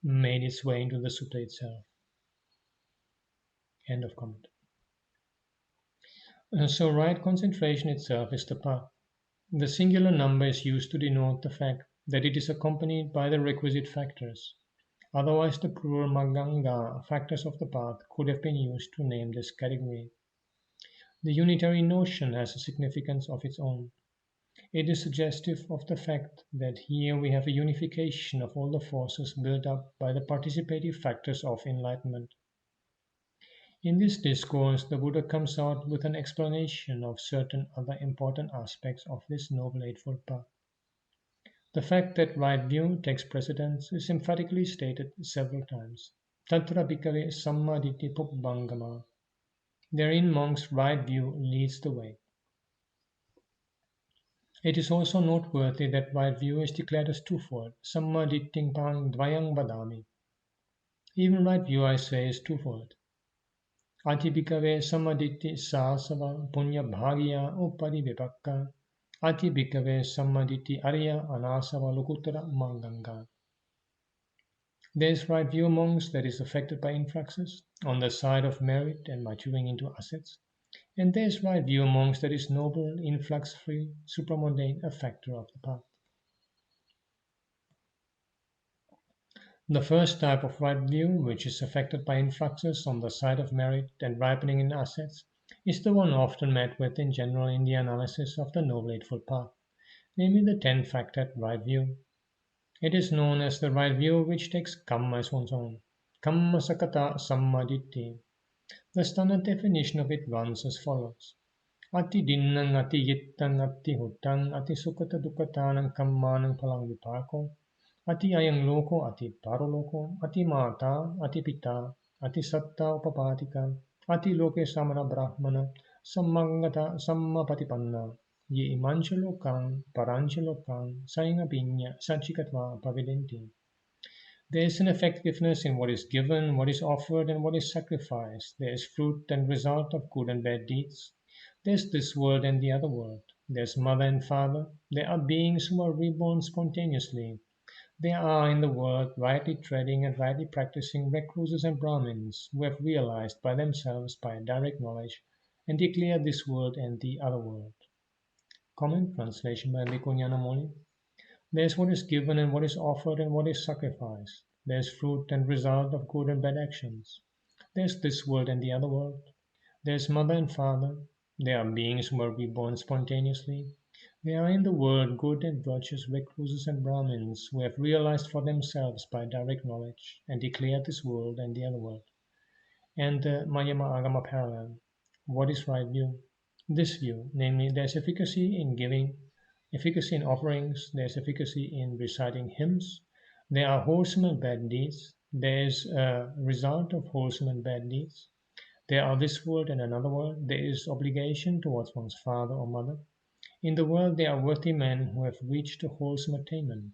made its way into the sutta itself. End of comment. So right concentration itself is the path. The singular number is used to denote the fact that it is accompanied by the requisite factors. Otherwise, the plural maganga, factors of the path, could have been used to name this category. The unitary notion has a significance of its own. It is suggestive of the fact that here we have a unification of all the forces built up by the participative factors of enlightenment. In this discourse, the Buddha comes out with an explanation of certain other important aspects of this Noble Eightfold Path. The fact that right view takes precedence is emphatically stated several times. Tatra bhikkhave sammaditi pubbangama. Therein monks' right view leads the way. It is also noteworthy that right view is declared as twofold, sammaditting pang dvayang vadami. Even right view, I say, is twofold. Ati bhikkhave sammaditi sāsava punya bhagya upari vipakka. Ati bhikkhave sammaditi arya anāsava lokuttara manganga. There is right view amongst that is affected by influxes on the side of merit and maturing into assets, And there's right view amongst that is noble, influx-free, supramundane, a factor of the path. The first type of right view, which is affected by influxes on the side of merit and ripening in assets, is the one often met with in general in the analysis of the Noble Eightfold Path, namely the ten-factored right view. It is known as the right view which takes kamma as one's own. Kamma sakata sammaditthi. The standard definition of it runs as follows. Ati dinnang ati yittang ati hutang ati sukata dukatanang kammanang palang vipako. Ati ayang loko ati paroloko, ati mata, ati pita, ati satta upapatika, ati loke samana brahmana, sammangata sammapatipanna, ye imancha lokang, parancha lokang, sainga pinya, sachikatva pavidenti. There is an effectiveness in what is given, what is offered, and what is sacrificed. There is fruit and result of good and bad deeds. There's this world and the other world. There's mother and father. There are beings who are reborn spontaneously. There are in the world, rightly treading and rightly practicing recluses and Brahmins who have realized by themselves by direct knowledge and declare this world and the other world. Comment translation by Bhikkhu Ñāṇananda. There is what is given and what is offered and what is sacrificed. There is fruit and result of good and bad actions. There is this world and the other world. There is mother and father. There are beings who are reborn spontaneously. There are in the world good and virtuous recluses and Brahmins who have realized for themselves by direct knowledge and declared this world and the other world. And the Mayama Agama parallel. What is right view? This view, namely, there's efficacy in giving, efficacy in offerings, there's efficacy in reciting hymns, there are wholesome and bad deeds, there's a result of wholesome and bad deeds, there are this world and another world, there is obligation towards one's father or mother. In the world there are worthy men who have reached a wholesome attainment,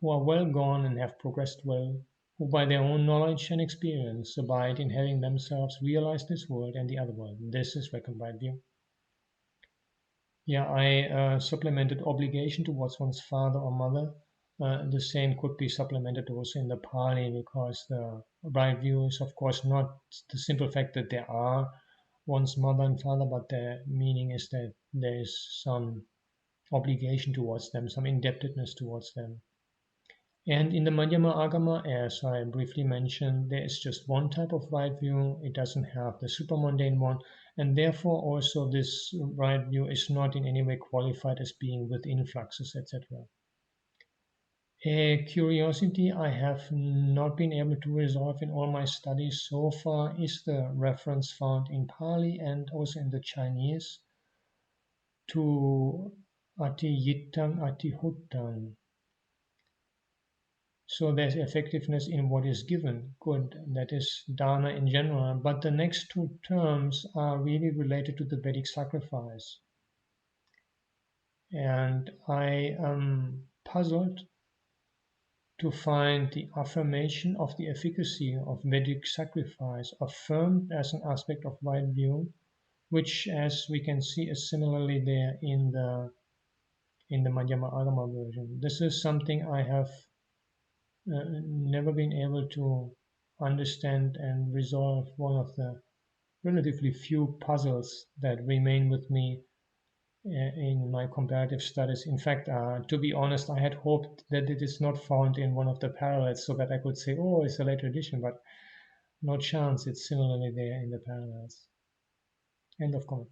who are well gone and have progressed well, who by their own knowledge and experience abide in having themselves realized this world and the other world. This is reckoned right view. Yeah, I supplemented obligation towards one's father or mother. The same could be supplemented also in the Pali, because the right view is, of course, not the simple fact that there are one's mother and father, but the meaning is that there is some obligation towards them, some indebtedness towards them. And in the Madhyama Agama, as I briefly mentioned, there is just one type of right view. It doesn't have the supramundane one, and therefore also this right view is not in any way qualified as being with influxes, etc. A curiosity I have not been able to resolve in all my studies so far is the reference found in Pali and also in the Chinese to ati yittang ati huttang. So there's effectiveness in what is given, good, that is dana in general, but the next two terms are really related to the Vedic sacrifice. And I am puzzled to find the affirmation of the efficacy of Vedic sacrifice affirmed as an aspect of right view, which, as we can see, is similarly there in the Madhyama Agama version. This is something I have never been able to understand and resolve. One of the relatively few puzzles that remain with me in my comparative studies. In fact, to be honest, I had hoped that it is not found in one of the parallels so that I could say, oh, it's a later edition, but no chance, it's similarly there in the parallels. End of comment.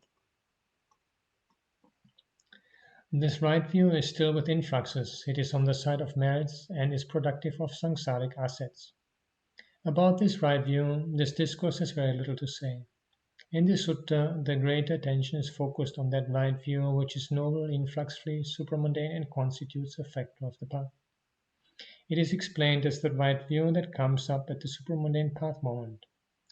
This right view is still with influxes. It is on the side of merits and is productive of samsaric assets. About this right view, this discourse has very little to say. In this sutta, the great attention is focused on that right view which is noble, influx-free, supramundane, and constitutes a factor of the path. It is explained as the right view that comes up at the supramundane path moment.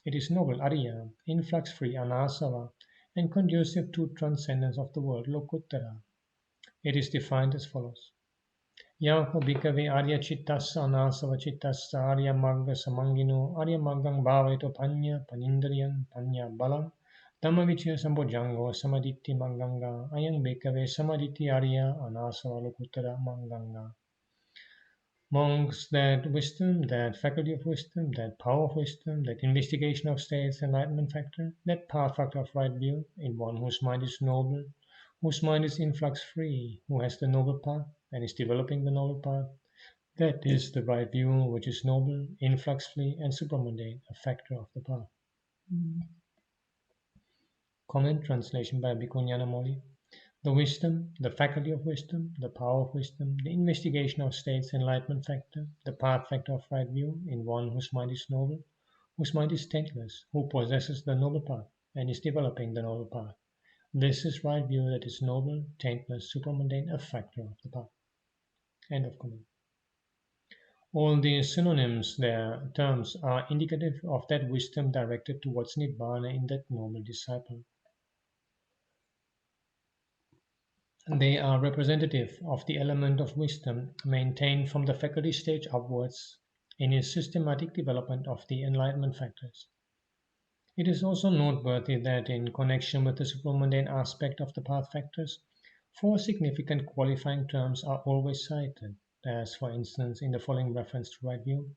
It is noble, Arya, influx-free, Anāsava, and conducive to transcendence of the world, Lokuttara. It is defined as follows. Yaho bhikkhave Arya chittassa Anāsava chittassa Arya magga samangino Arya maggang bhavaito panya panindriyan panya balam Dhammavichya sambojjango samaditthi magganga Ayang bhikkhave samaditthi Arya Anāsava Lokuttara magganga. Monks, that wisdom, that faculty of wisdom, that power of wisdom, that investigation of states, enlightenment factor, that path factor of right view, in one whose mind is noble, whose mind is influx free, who has the noble path and is developing the noble path, that is the right view which is noble, influx free, and supramundane, a factor of the path. Comment translation by Bhikkhu Ñāṇananda. The wisdom, the faculty of wisdom, the power of wisdom, the investigation of states, enlightenment factor, the path factor of right view, in one whose mind is noble, whose mind is taintless, who possesses the noble path and is developing the noble path. This is right view that is noble, taintless, supramundane, a factor of the path. End of comment. All these synonyms, their terms, are indicative of that wisdom directed towards Nibbāna in that noble disciple. They are representative of the element of wisdom maintained from the faculty stage upwards in his systematic development of the enlightenment factors. It is also noteworthy that in connection with the supramundane aspect of the path factors, 4 significant qualifying terms are always cited, as for instance in the following reference to right view.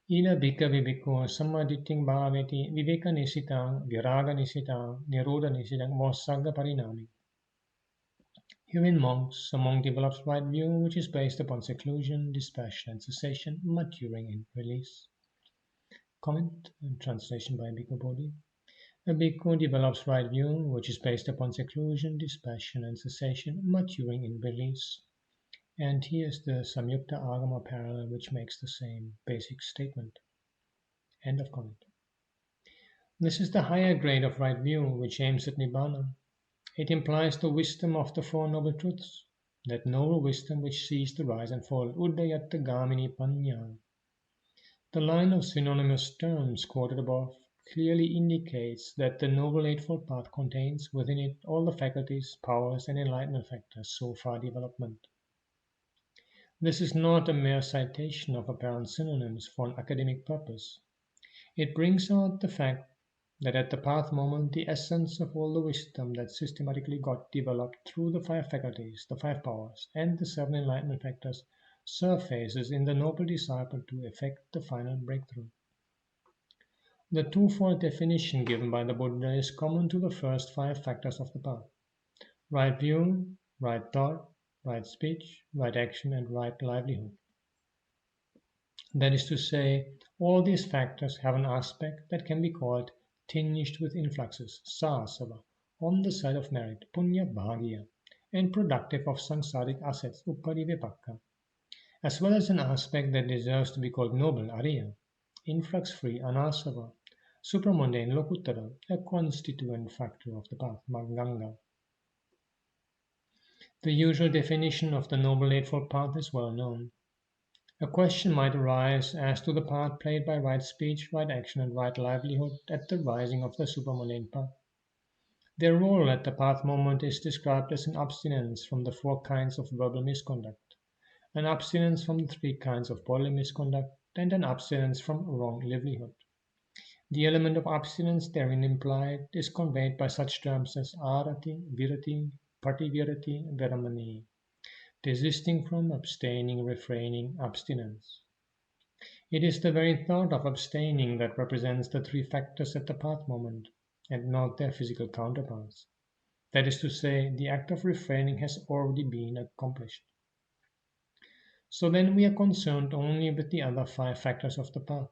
Ila bhikkhave bhikkhu sammaditting bhaveti viveka nisitang viraga nisitang nirodha nisitang mossagga parinami. Herein monks, a monk develops right view which is based upon seclusion, dispassion and cessation, maturing in release. Comment and translation by Bhikkhu Bodhi. A bhikkhu develops right view which is based upon seclusion, dispassion and cessation, maturing in release. And here's the Samyukta Agama parallel which makes the same basic statement. End of comment. This is the higher grade of right view which aims at Nibbāna. It implies the wisdom of the 4 noble truths, that noble wisdom which sees the rise and fall, Uddayatta Gamini Panya. The line of synonymous terms quoted above clearly indicates that the Noble Eightfold Path contains within it all the faculties, powers, and enlightenment factors so far development. This is not a mere citation of apparent synonyms for an academic purpose. It brings out the fact that at the path moment the essence of all the wisdom that systematically got developed through the 5 faculties, the 5 powers, and the 7 enlightenment factors surfaces in the noble disciple to effect the final breakthrough. The twofold definition given by the Buddha is common to the first 5 factors of the path: right view, right thought, right speech, right action, and right livelihood. That is to say, all these factors have an aspect that can be called tinged with influxes, sāsava, on the side of merit, punya bhagya, and productive of samsaric assets, uparivipakka, as well as an aspect that deserves to be called noble, ariya, influx-free, anāsava, supramundane, lokuttara, a constituent factor of the path, maganga. The usual definition of the Noble Eightfold Path is well known. A question might arise as to the part played by right speech, right action, and right livelihood at the rising of the supramundane path. Their role at the path moment is described as an abstinence from the 4 kinds of verbal misconduct, an abstinence from the 3 kinds of bodily misconduct, and an abstinence from wrong livelihood. The element of abstinence therein implied is conveyed by such terms as arati, virati, pativirati, veramani. Desisting from, abstaining, refraining, abstinence. It is the very thought of abstaining that represents the 3 factors at the path moment, and not their physical counterparts. That is to say, the act of refraining has already been accomplished. So then we are concerned only with the other 5 factors of the path.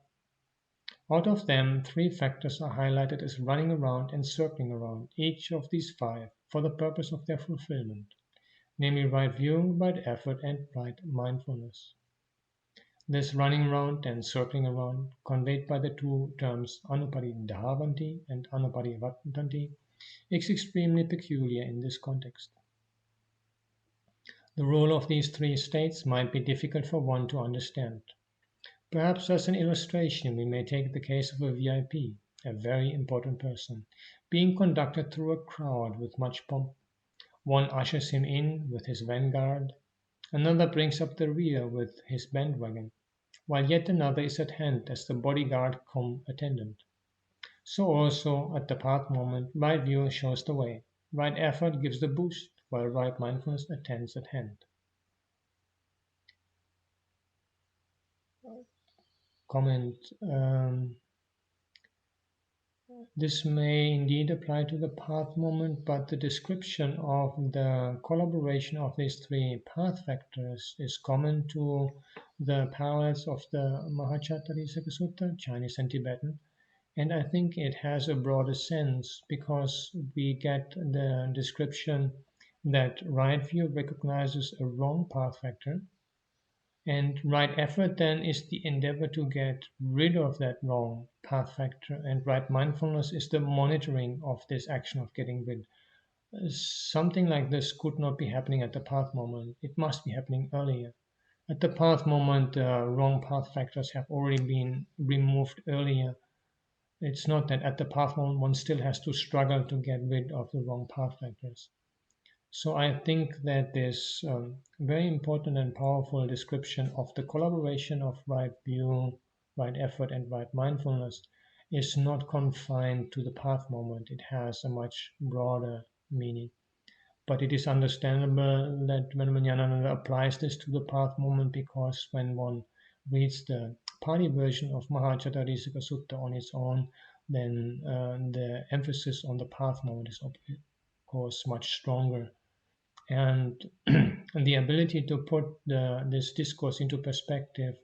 Out of them, 3 factors are highlighted as running around and circling around each of these 5 for the purpose of their fulfillment, namely right view, right effort, and right mindfulness. This running around and circling around, conveyed by the 2 terms anuparidhavanti and anuparivartanti, is extremely peculiar in this context. The role of these 3 states might be difficult for one to understand. Perhaps as an illustration we may take the case of a VIP, a very important person, being conducted through a crowd with much pomp. One ushers him in with his vanguard, another brings up the rear with his bandwagon, while yet another is at hand as the bodyguard cum attendant. So also at the path moment, right view shows the way, right effort gives the boost, while right mindfulness attends at hand. comment. This may indeed apply to the path moment, but the description of the collaboration of these three path factors is common to the parallels of the Mahācāttārīsaka Sutta, Chinese and Tibetan, and I think it has a broader sense because we get the description that right view recognizes a wrong path factor, and right effort then is the endeavor to get rid of that wrong path factor, and right mindfulness is the monitoring of this action of getting rid. Something like this could not be happening at the path moment. It must be happening earlier. At the path moment, wrong path factors have already been removed earlier. It's not that at the path moment one still has to struggle to get rid of the wrong path factors. So I think that this very important and powerful description of the collaboration of right view, right effort, and right mindfulness is not confined to the path moment. It has a much broader meaning. But it is understandable that when Ñāṇananda applies this to the path moment, because when one reads the Pali version of Mahācāttārīsaka Sutta on its own, then the emphasis on the path moment is, of course, much stronger. And the ability to put this discourse into perspective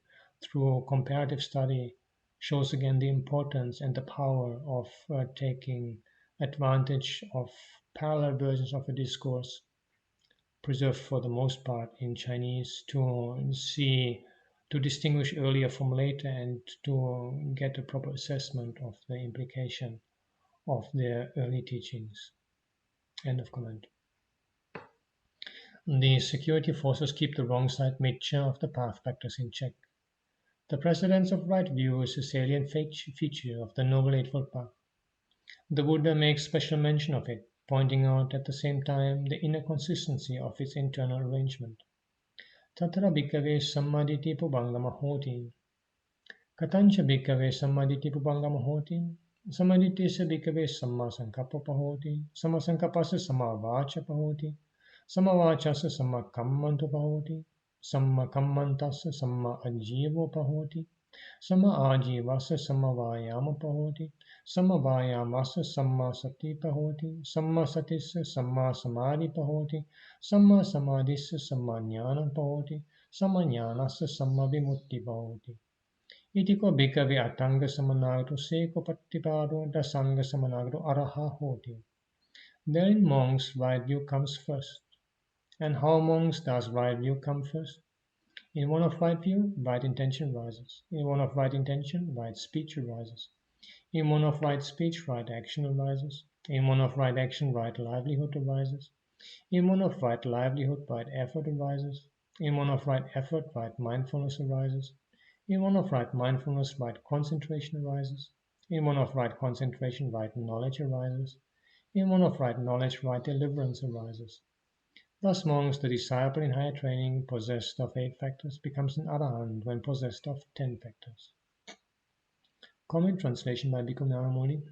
through comparative study shows again the importance and the power of taking advantage of parallel versions of a discourse preserved for the most part in Chinese to distinguish earlier from later and to get a proper assessment of the implication of their early teachings. End of comment. The security forces keep the wrong side mixture of the path factors in check. The precedence of right view is a salient feature of the Noble Eightfold Path. The Buddha makes special mention of it, pointing out at the same time the inner consistency of its internal arrangement. Tatara bhikkhave sammaditi pubangama hoti. Katancha bhikkhave sammaditi pubangama hoti. Sammaditisa bhikkhave samma sankappa pahoti. Samma sankappasa samma vacha pahoti. Samma vachasa samma kammanto pahoti. Samma kammantasa samma ajivo pahoti. Samma ajivasa samma vayama pahoti. Samma vayamasa samma sati pahoti. Samma satissa samma samadhi pahoti. Samma samadhissa samma jnana pahoti. Samma jnanassa samma vimutti pahoti. Itiko bhikkhave atanga samanagro seko pattipado dasanga samanagro araha hoti. Therein monks right view comes first. And how monks does right view come first? In one of right view, right intention rises. In one of right intention, right speech arises. In one of right speech, right action arises. In one of right action, right livelihood arises. In one of right livelihood, right effort arises. In one of right effort, right mindfulness arises. In one of right mindfulness, right concentration arises. In one of right concentration, right knowledge arises. In one of right knowledge, right deliverance arises. Thus monks, the disciple in higher training, possessed of 8 factors, becomes an arahant when possessed of 10 factors. Comment translation by Bhikkhu Ñāṇamuni.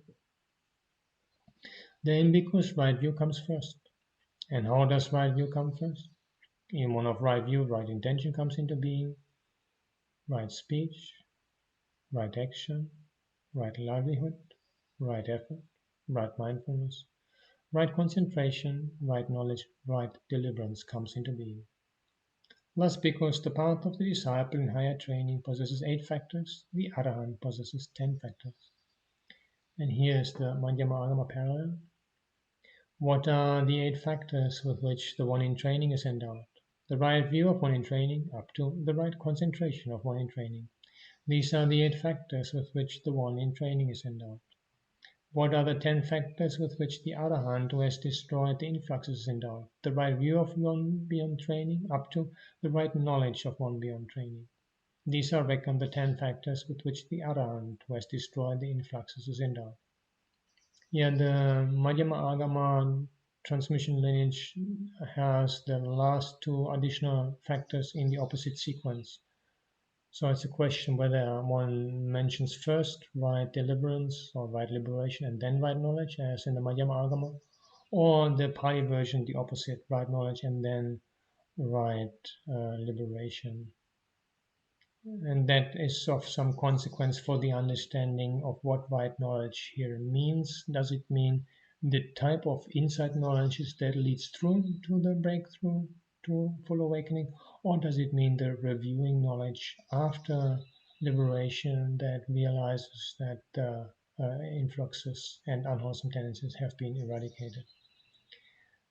The in Bhikkhu's right view comes first. And how does right view come first? In one of right view, right intention comes into being, right speech, right action, right livelihood, right effort, right mindfulness, right concentration, right knowledge, right deliverance comes into being. Thus, because the path of the disciple in higher training possesses 8 factors, the arahant possesses 10 factors. And here is the Madhyama Agama parallel. What are the 8 factors with which the one in training is endowed? The right view of one in training up to the right concentration of one in training. These are the 8 factors with which the one in training is endowed. What are the 10 factors with which the arahant who has destroyed the influxes is endowed? The right view of one beyond training up to the right knowledge of one beyond training. These are reckoned the 10 factors with which the arahant who has destroyed the influxes is endowed. Yeah, the Madhyama Agama transmission lineage has the last 2 additional factors in the opposite sequence. So it's a question whether one mentions first right deliverance or right liberation and then right knowledge, as in the Madhyama Agama, or the Pali version, the opposite, right knowledge and then right liberation. And that is of some consequence for the understanding of what right knowledge here means. Does it mean the type of insight knowledge that leads through to the breakthrough to full awakening, or does it mean the reviewing knowledge after liberation that realizes that the influxes and unwholesome tendencies have been eradicated?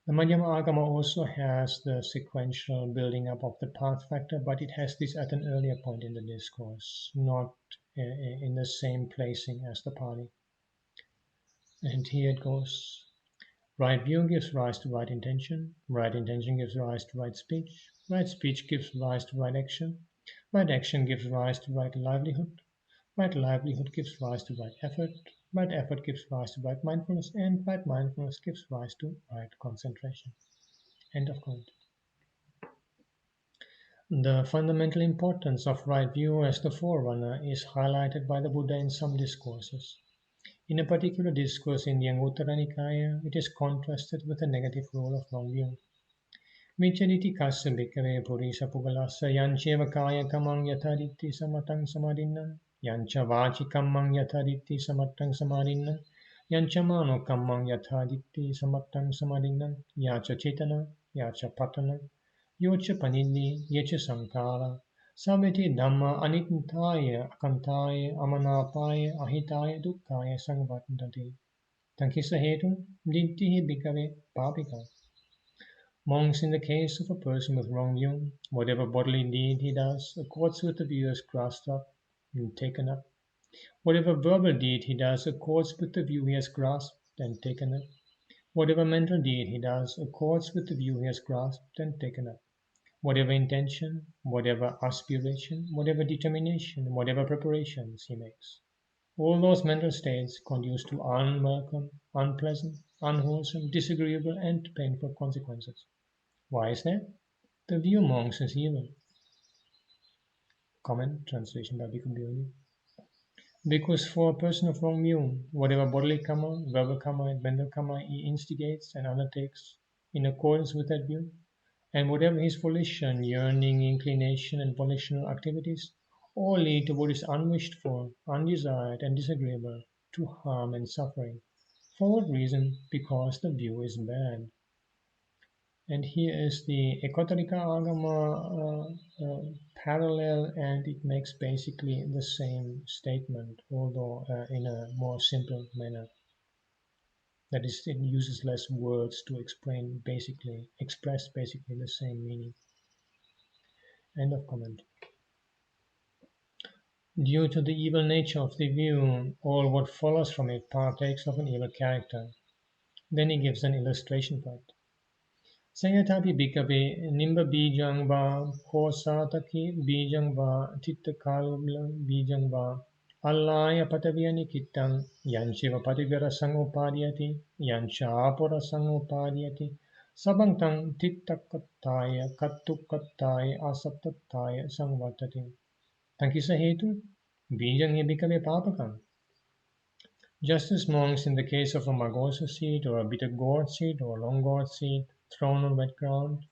The Madhyama Agama also has the sequential building up of the path factor, but it has this at an earlier point in the discourse, not in the same placing as the Pali. And here it goes. Right view gives rise to right intention gives rise to right speech gives rise to right action gives rise to right livelihood gives rise to right effort gives rise to right mindfulness, and right mindfulness gives rise to right concentration. End of quote. The fundamental importance of right view as the forerunner is highlighted by the Buddha in some discourses. In a particular discourse in the Anguttara Nikaya, it is contrasted with the negative role of wrong view. Vichariti kassa bhikkhave purisa pugalassa yancheva kaya kamang yatharitti samatang samadinnan yancha vachi kamang yatharitti samatang samadinnan yancha mano kamang yatharitti samatang samadinnan yacha chetana yacha patana yocha panini yecha sankara samiti dhamma anitaya akantaya amanapaya ahitaya dukkaya sangvatantati. Tankisa hetu dittihi bhikkhave papika. Monks, in the case of a person with wrong view, whatever bodily deed he does accords with the view as grasped up and taken up. Whatever verbal deed he does accords with the view he has grasped and taken up. Whatever mental deed he does accords with the view he has grasped and taken up. Whatever intention, whatever aspiration, whatever determination, whatever preparations he makes, all those mental states conduce to unwelcome, unpleasant, unwholesome, disagreeable, and painful consequences. Why is that? The view monks is evil. Comment, translation by Bhikkhu. Because for a person of wrong view, whatever bodily karma, verbal karma, and mental karma he instigates and undertakes in accordance with that view, and whatever his volition, yearning, inclination, and volitional activities, all lead to what is unwished for, undesired, and disagreeable, to harm and suffering. For what reason? Because the view is bad. And here is the Ekotarika Agama parallel, and it makes basically the same statement, although in a more simple manner. That is, it uses less words to express basically the same meaning. End of comment. Due to the evil nature of the view, all what follows from it partakes of an evil character. Then he gives an illustration for it. Sayatapi bhikkhave nimba bijang va kosataki bijang va tittakala bijang va allaya pataviyani kittam yanchiva pativira sangopadiyati yancha apura sangopadiyati sabantang tittakattaya kattukattaya asaptattaya sangvatati. Tankisa hetu bijang ye bhikkhave papakam. Just as monks, in the case of a margosa seed or a bitter gourd seed or a long gourd seed thrown on wet ground,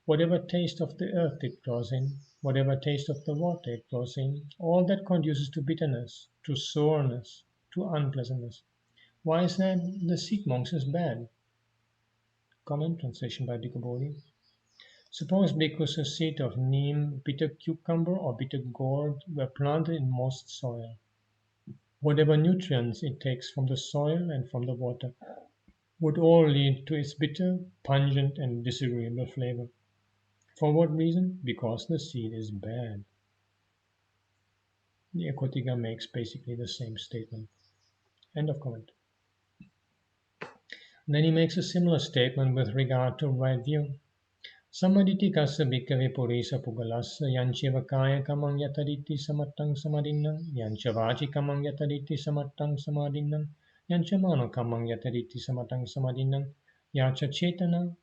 whatever taste of the earth it draws in, whatever taste of the water it draws in, all that conduces to bitterness, to soreness, to unpleasantness. Why is that? The seed monks is bad. Comment, translation by Bhikkhu Bodhi. Suppose bhikkhus a seed of neem, bitter cucumber, or bitter gourd were planted in moist soil. Whatever nutrients it takes from the soil and from the water would all lead to its bitter, pungent, and disagreeable flavor. For what reason? Because the seed is bad. The Ekotika makes basically the same statement. End of comment. Then he makes a similar statement with regard to right view. Samaditi kassa bhikkhave purisa pugalassa yancheva kaya kamang yatariti samattang samadinnan yancha vachi kamang yatariti samattang samadinnan yancha mano kamang yatariti samattang samadinnan yacha chetana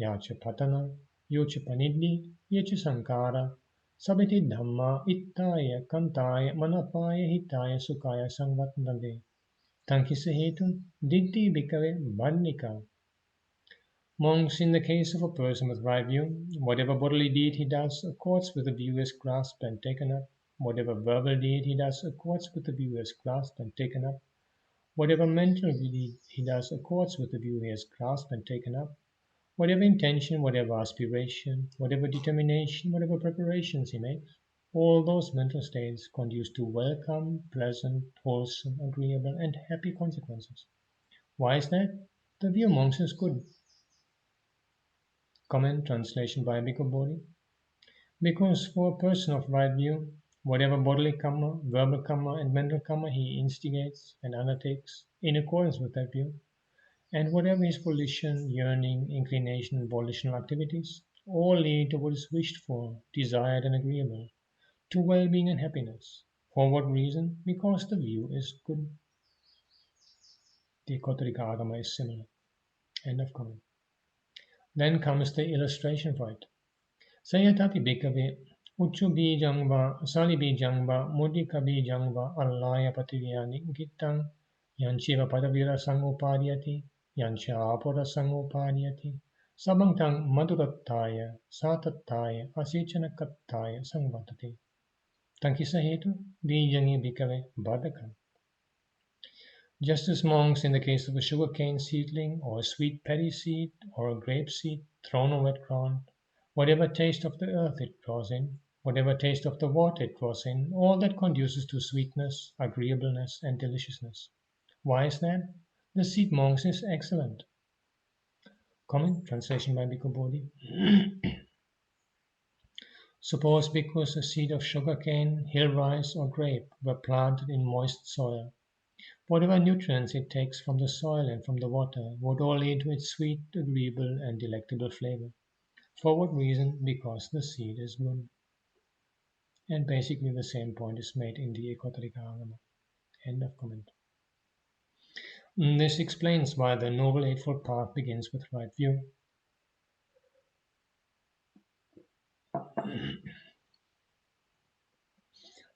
yacha patana yocha paniddi yacha sankara sabiti dhamma ittaya kantaya manapaya hitaya sukaya sangvatnande. Tankisa hetu ditti bhikkhave varnika. Monks, in the case of a person with right view, whatever bodily deed he does accords with the view as grasped and taken up. Whatever verbal deed he does accords with the view he has grasped and taken up. Whatever mental deed he does accords with the view he has grasped and taken up. Whatever intention, whatever aspiration, whatever determination, whatever preparations he makes, all those mental states conduce to welcome, pleasant, wholesome, agreeable, and happy consequences. Why is that? The view monks is good. Comment translation by Bhikkhu Bodhi. Because for a person of right view, whatever bodily karma, verbal karma, and mental karma he instigates and undertakes in accordance with that view, and whatever his volition, yearning, inclination, and volitional activities, all lead to what is wished for, desired, and agreeable, to well-being and happiness. For what reason? Because the view is good. The Kotrika Agama is similar. End of comment. Then comes the illustration for it. Sayatapi bhikkhave uccu bijang va sali bijang va mudika bijang va allaya pativiyani gittang yanchiva padavira sangupadiyati yancha apura sangupadiyati sabangtang madurattaya satattaya asichanakattaya sangvatati. Tankisa hetu bijangi bhikkhave badakam. Just as monks, in the case of a sugarcane seedling or a sweet paddy seed or a grape seed thrown on wet ground, whatever taste of the earth it draws in, whatever taste of the water it draws in, all that conduces to sweetness, agreeableness, and deliciousness. Why is that? The seed monks is excellent. Comment, translation by Bhikkhu Bodhi. Suppose bhikkhus a seed of sugarcane, hill rice, or grape were planted in moist soil. Whatever nutrients it takes from the soil and from the water would all lead to its sweet, agreeable, and delectable flavor. For what reason? Because the seed is good. And basically the same point is made in the Ekotrika Agama. End of comment. This explains why the Noble Eightfold Path begins with right view.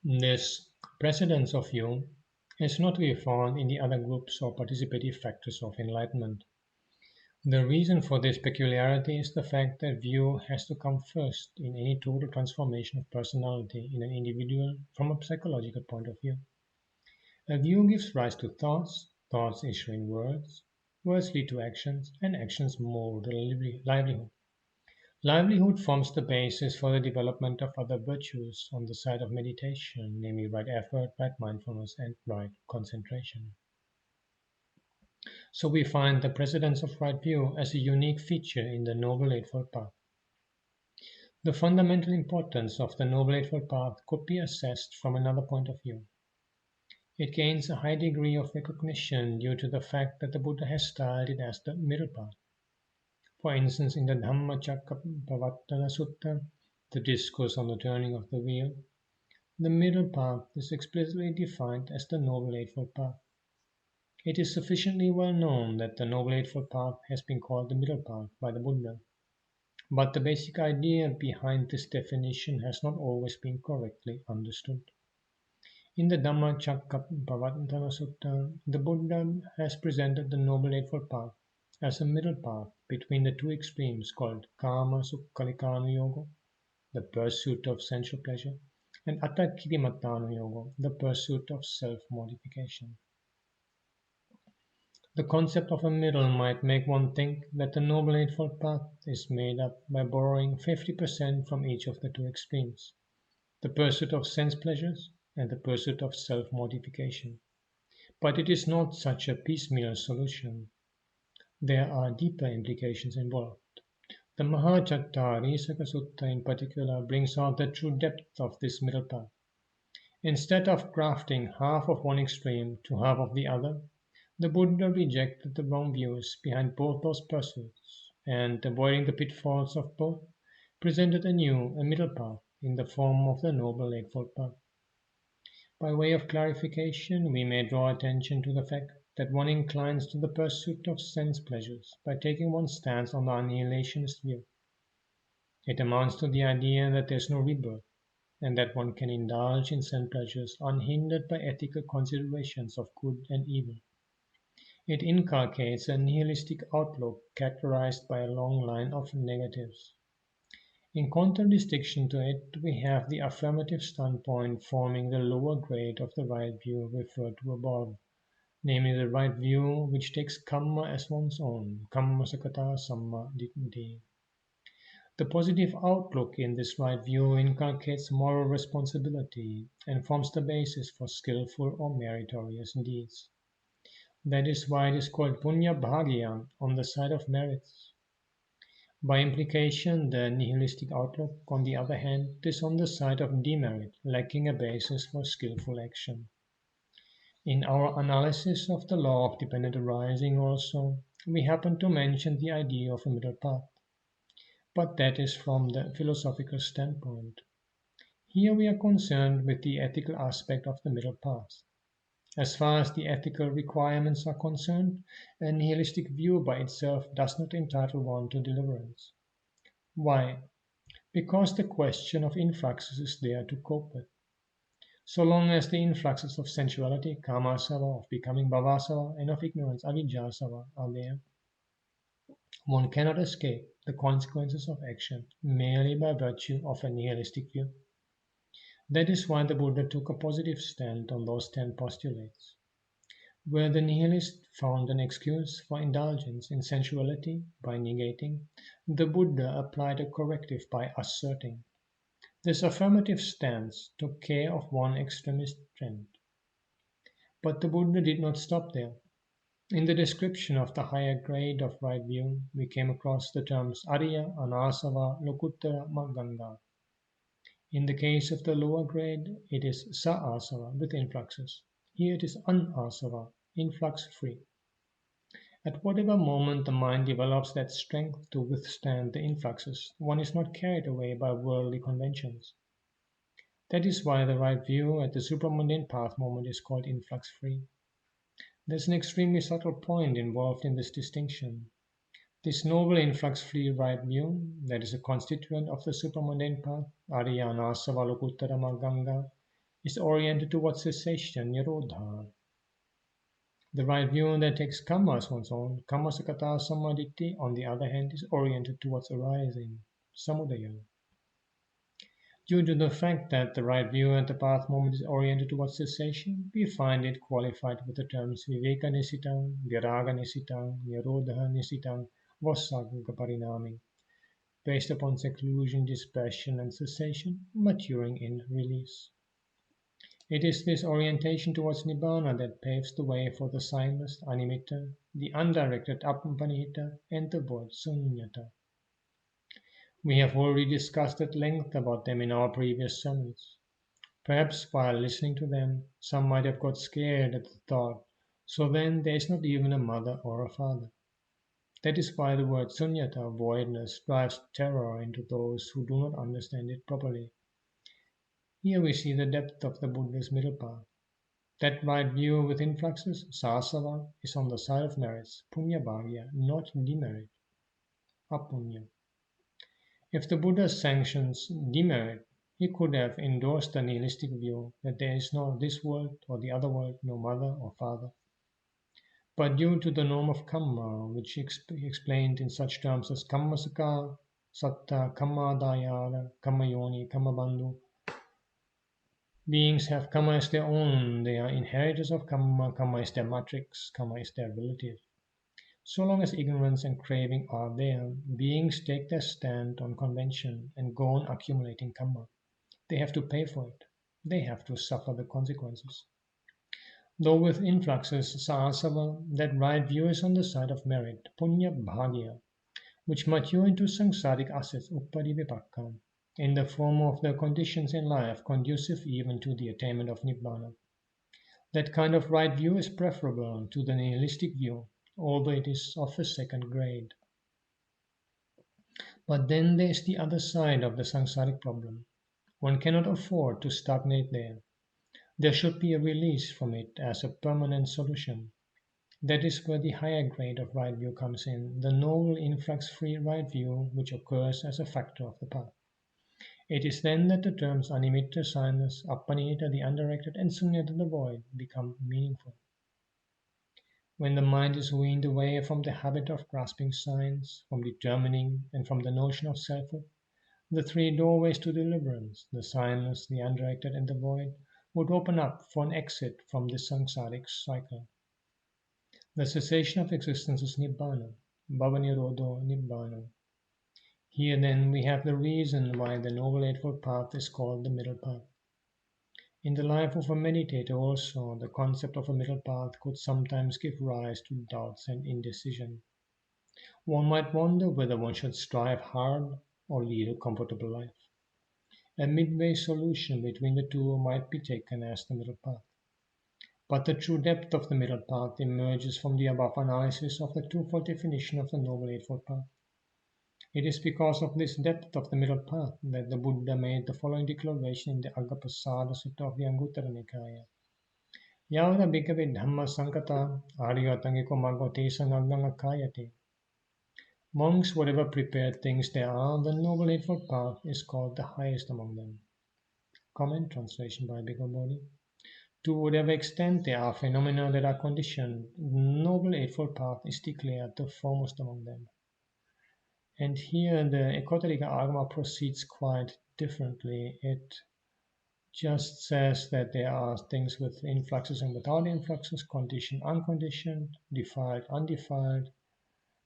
This precedence of view is not to be found in the other groups or participative factors of enlightenment. The reason for this peculiarity is the fact that view has to come first in any total transformation of personality in an individual from a psychological point of view. A view gives rise to thoughts, thoughts issue in words, words lead to actions, and actions mold the livelihood. Livelihood forms the basis for the development of other virtues on the side of meditation, namely right effort, right mindfulness, and right concentration. So we find the precedence of right view as a unique feature in the Noble Eightfold Path. The fundamental importance of the Noble Eightfold Path could be assessed from another point of view. It gains a high degree of recognition due to the fact that the Buddha has styled it as the middle path. For instance, in the Dhammacakkappavattana Sutta, the discourse on the turning of the wheel, the middle path is explicitly defined as the Noble Eightfold Path. It is sufficiently well known that the Noble Eightfold Path has been called the middle path by the Buddha, but the basic idea behind this definition has not always been correctly understood. In the Dhammacakkappavattana Sutta, the Buddha has presented the Noble Eightfold Path as a middle path between the two extremes called Kama Sukkalikanuyoga, the pursuit of sensual pleasure, and Attakirimattanuyoga, the pursuit of self-mortification. The concept of a middle might make one think that the Noble Eightfold Path is made up by borrowing 50% from each of the two extremes, the pursuit of sense pleasures and the pursuit of self-mortification. But it is not such a piecemeal solution. There are deeper implications involved. The Mahacattārisaka Sutta in particular brings out the true depth of this middle path. Instead of grafting half of one extreme to half of the other, the Buddha rejected the wrong views behind both those pursuits, and, avoiding the pitfalls of both, presented anew a middle path in the form of the Noble Eightfold Path. By way of clarification, we may draw attention to the fact that one inclines to the pursuit of sense pleasures by taking one's stance on the annihilationist view. It amounts to the idea that there is no rebirth, and that one can indulge in sense pleasures unhindered by ethical considerations of good and evil. It inculcates a nihilistic outlook characterized by a long line of negatives. In contradistinction to it, we have the affirmative standpoint forming the lower grade of the right view referred to above, namely the right view which takes karma as one's own, karma sakata samma ditti. The positive outlook in this right view inculcates moral responsibility and forms the basis for skillful or meritorious deeds. That is why it is called punya bhagya, on the side of merits. By implication, the nihilistic outlook, on the other hand, is on the side of demerit, lacking a basis for skillful action. In our analysis of the law of dependent arising also, we happen to mention the idea of a middle path, but that is from the philosophical standpoint. Here we are concerned with the ethical aspect of the middle path. As far as the ethical requirements are concerned, a nihilistic view by itself does not entitle one to deliverance. Why? Because the question of influxes is there to cope with. So long as the influxes of sensuality, kamasava, of becoming bhavasava, and of ignorance, avidyasava, are there, one cannot escape the consequences of action merely by virtue of a nihilistic view. That is why the Buddha took a positive stand on those 10 postulates. Where the nihilist found an excuse for indulgence in sensuality by negating, the Buddha applied a corrective by asserting. This affirmative stance took care of one extremist trend. But the Buddha did not stop there. In the description of the higher grade of right view, we came across the terms Arya, Anāsava, Lokuttara, Maganga. In the case of the lower grade, it is Sa-asava with influxes. Here it is Anāsava, influx-free. At whatever moment the mind develops that strength to withstand the influxes, one is not carried away by worldly conventions. That is why the right view at the supramundane path moment is called influx-free. There's an extremely subtle point involved in this distinction. This noble influx-free right view, that is a constituent of the supramundane path, Ariyana Savalokuttara Maganga, is oriented towards cessation, nirodha. The right view that takes karma as one's own, karma sakata samaditi, on the other hand, is oriented towards arising, samudaya. Due to the fact that the right view at the path moment is oriented towards cessation, we find it qualified with the terms viveka nisitang, viraga nisitang, nirodha nisitang, vassagga parinami, based upon seclusion, dispersion, and cessation, maturing in release. It is this orientation towards Nibbāna that paves the way for the signless animitta, the undirected apampanihita, and the void sunyata. We have already discussed at length about them in our previous sermons. Perhaps while listening to them, some might have got scared at the thought, so then there is not even a mother or a father. That is why the word sunyata, voidness, drives terror into those who do not understand it properly. Here we see the depth of the Buddha's middle path. That right view with influxes, sāsava, is on the side of merits, punya bhagya, not demerit, apunya. If the Buddha sanctions demerit, he could have endorsed the nihilistic view that there is no this world or the other world, no mother or father. But due to the norm of karma, which he explained in such terms as karma saka, satta, karma dayana, karma yoni, karma bandhu, beings have karma as their own, they are inheritors of karma, karma is their matrix, karma is their relative. So long as ignorance and craving are there, beings take their stand on convention and go on accumulating karma. They have to pay for it. They have to suffer the consequences. Though with influxes, sāsava, that right view is on the side of merit, punya bhagya, which mature into samsaric assets, upparivipakka, in the form of the conditions in life conducive even to the attainment of Nibbāna. That kind of right view is preferable to the nihilistic view, although it is of a second grade. But then there is the other side of the samsaric problem. One cannot afford to stagnate there. There should be a release from it as a permanent solution. That is where the higher grade of right view comes in, the noble influx-free right view which occurs as a factor of the path. It is then that the terms animitta, signless, appanita, the undirected, and sunyata, the void, become meaningful. When the mind is weaned away from the habit of grasping signs, from determining, and from the notion of selfhood, the three doorways to deliverance, the silence, the undirected, and the void, would open up for an exit from this samsaric cycle. The cessation of existence is Nibbāna, Bhavanirodho Nibbāna. Here then we have the reason why the Noble Eightfold Path is called the middle path. In the life of a meditator also, the concept of a middle path could sometimes give rise to doubts and indecision. One might wonder whether one should strive hard or lead a comfortable life. A midway solution between the two might be taken as the middle path. But the true depth of the middle path emerges from the above analysis of the twofold definition of the Noble Eightfold Path. It is because of this depth of the middle path that the Buddha made the following declaration in the Aggappasada Sutta of the Anguttara Nikaya. Yavada bhikkhave dhamma sankata aryatangi maggo te sangagnanga kayate. Amongst whatever prepared things there are, the Noble Eightfold Path is called the highest among them. Comment translation by Bhikkhu Bodhi. To whatever extent there are phenomena that are conditioned, the Noble Eightfold Path is declared the foremost among them. And here the Ekotarika Agama proceeds quite differently. It just says that there are things with influxes and without influxes, conditioned, unconditioned, defiled, undefiled,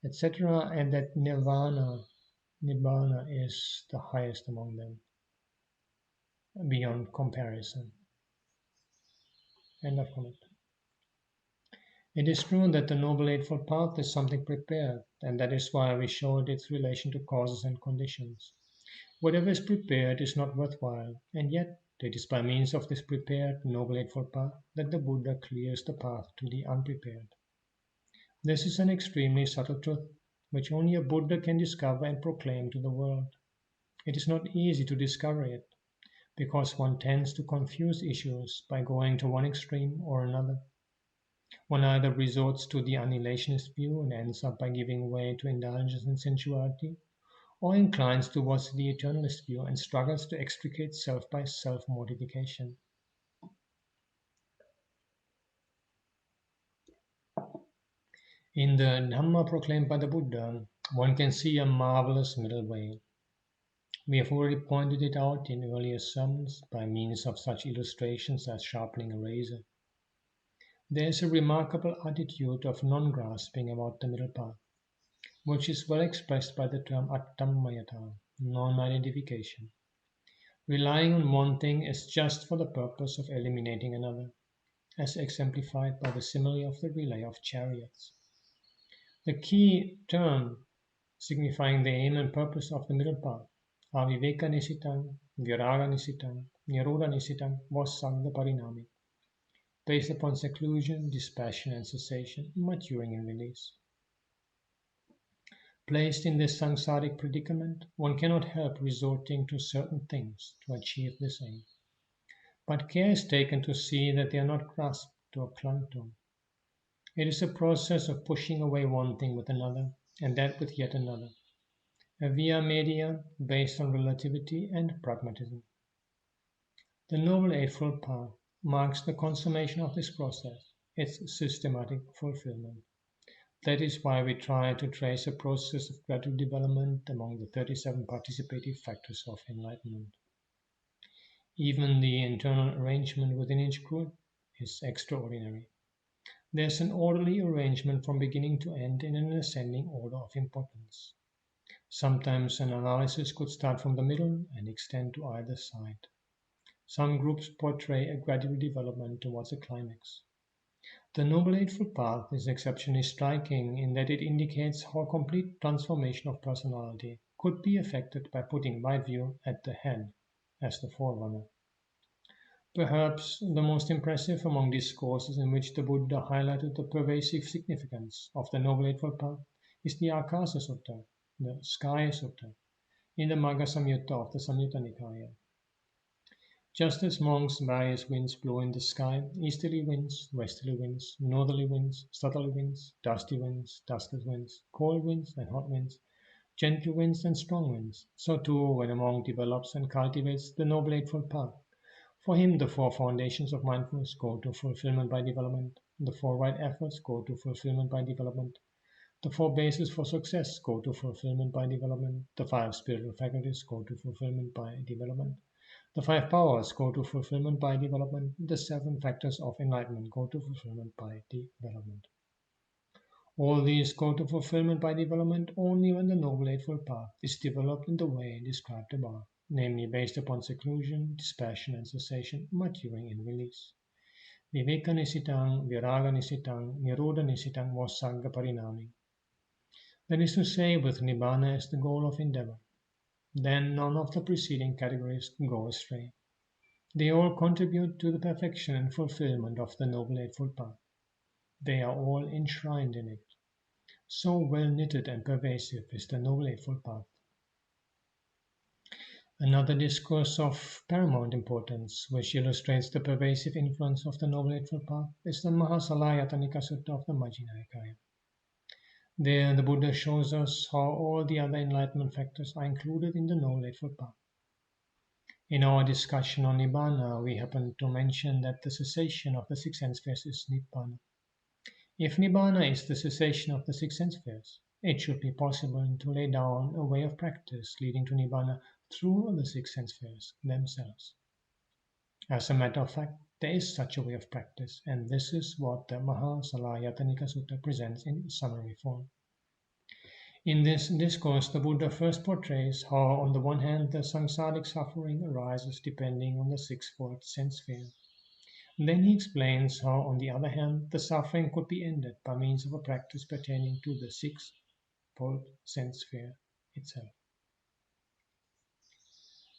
etc. And that Nibbāna is the highest among them, beyond comparison. End of comment. It is true that the Noble Eightfold Path is something prepared, and that is why we showed its relation to causes and conditions. Whatever is prepared is not worthwhile, and yet it is by means of this prepared Noble Eightfold Path that the Buddha clears the path to the unprepared. This is an extremely subtle truth, which only a Buddha can discover and proclaim to the world. It is not easy to discover it, because one tends to confuse issues by going to one extreme or another. One either resorts to the annihilationist view and ends up by giving way to indulgence and sensuality, or inclines towards the eternalist view and struggles to extricate self by self-mortification. In the Dhamma proclaimed by the Buddha, one can see a marvelous middle way. We have already pointed it out in earlier sermons by means of such illustrations as sharpening a razor. There is a remarkable attitude of non-grasping about the middle path, which is well expressed by the term attammayata, non-identification. Relying on one thing is just for the purpose of eliminating another, as exemplified by the simile of the relay of chariots. The key term signifying the aim and purpose of the middle path are viveka nisitang, viraga nisitang, nirodha nisitang, was sangha parinami, based upon seclusion, dispassion, and cessation, maturing in release. Placed in this samsaric predicament, one cannot help resorting to certain things to achieve this aim. But care is taken to see that they are not grasped or clung to. It is a process of pushing away one thing with another, and that with yet another. A via media based on relativity and pragmatism. The Noble Eightfold Path marks the consummation of this process, its systematic fulfillment. That is why we try to trace a process of gradual development among the 37 participative factors of enlightenment. Even the internal arrangement within each group is extraordinary. There's an orderly arrangement from beginning to end in an ascending order of importance. Sometimes an analysis could start from the middle and extend to either side. Some groups portray a gradual development towards a climax. The Noble Eightfold Path is exceptionally striking in that it indicates how a complete transformation of personality could be effected by putting right view at the head as the forerunner. Perhaps the most impressive among discourses in which the Buddha highlighted the pervasive significance of the Noble Eightfold Path is the Akasa Sutta, the Sky Sutta, in the Magga Samyutta of the Samyutta Nikaya. Just as amongst various winds blow in the sky, easterly winds, westerly winds, northerly winds, southerly winds, dusty winds, dustless winds, cold winds and hot winds, gentle winds and strong winds, so too when a monk develops and cultivates the Noble Eightfold Path. For him the four foundations of mindfulness go to fulfillment by development, the four right efforts go to fulfillment by development, The 4 bases for success go to fulfillment by development. The 5 spiritual faculties go to fulfillment by development. The 5 powers go to fulfillment by development. The 7 factors of enlightenment go to fulfillment by development. All these go to fulfillment by development only when the Noble Eightfold Path is developed in the way described above, namely based upon seclusion, dispassion and cessation, maturing in release. Viveka nisitang, viraga nisitang, nirodha nisitang vasagga parinami. That is to say, with Nibbāna as the goal of endeavor, then none of the preceding categories go astray. They all contribute to the perfection and fulfillment of the Noble Eightfold Path. They are all enshrined in it. So well knitted and pervasive is the Noble Eightfold Path. Another discourse of paramount importance, which illustrates the pervasive influence of the Noble Eightfold Path, is the Mahasalayatanika Sutta of the Majjhima Nikaya. There, the Buddha shows us how all the other enlightenment factors are included in the Noble Eightfold Path. In our discussion on Nibbāna, we happened to mention that the cessation of the 6 sense spheres is Nibbāna. If Nibbāna is the cessation of the 6 sense spheres, it should be possible to lay down a way of practice leading to Nibbāna through the 6 sense spheres themselves. As a matter of fact, there is such a way of practice, and this is what the Mahasalayatanika Sutta presents in summary form. In this discourse, the Buddha first portrays how, on the one hand, the samsaric suffering arises depending on the 6-fold sense sphere. Then he explains how, on the other hand, the suffering could be ended by means of a practice pertaining to the 6-fold sense sphere itself.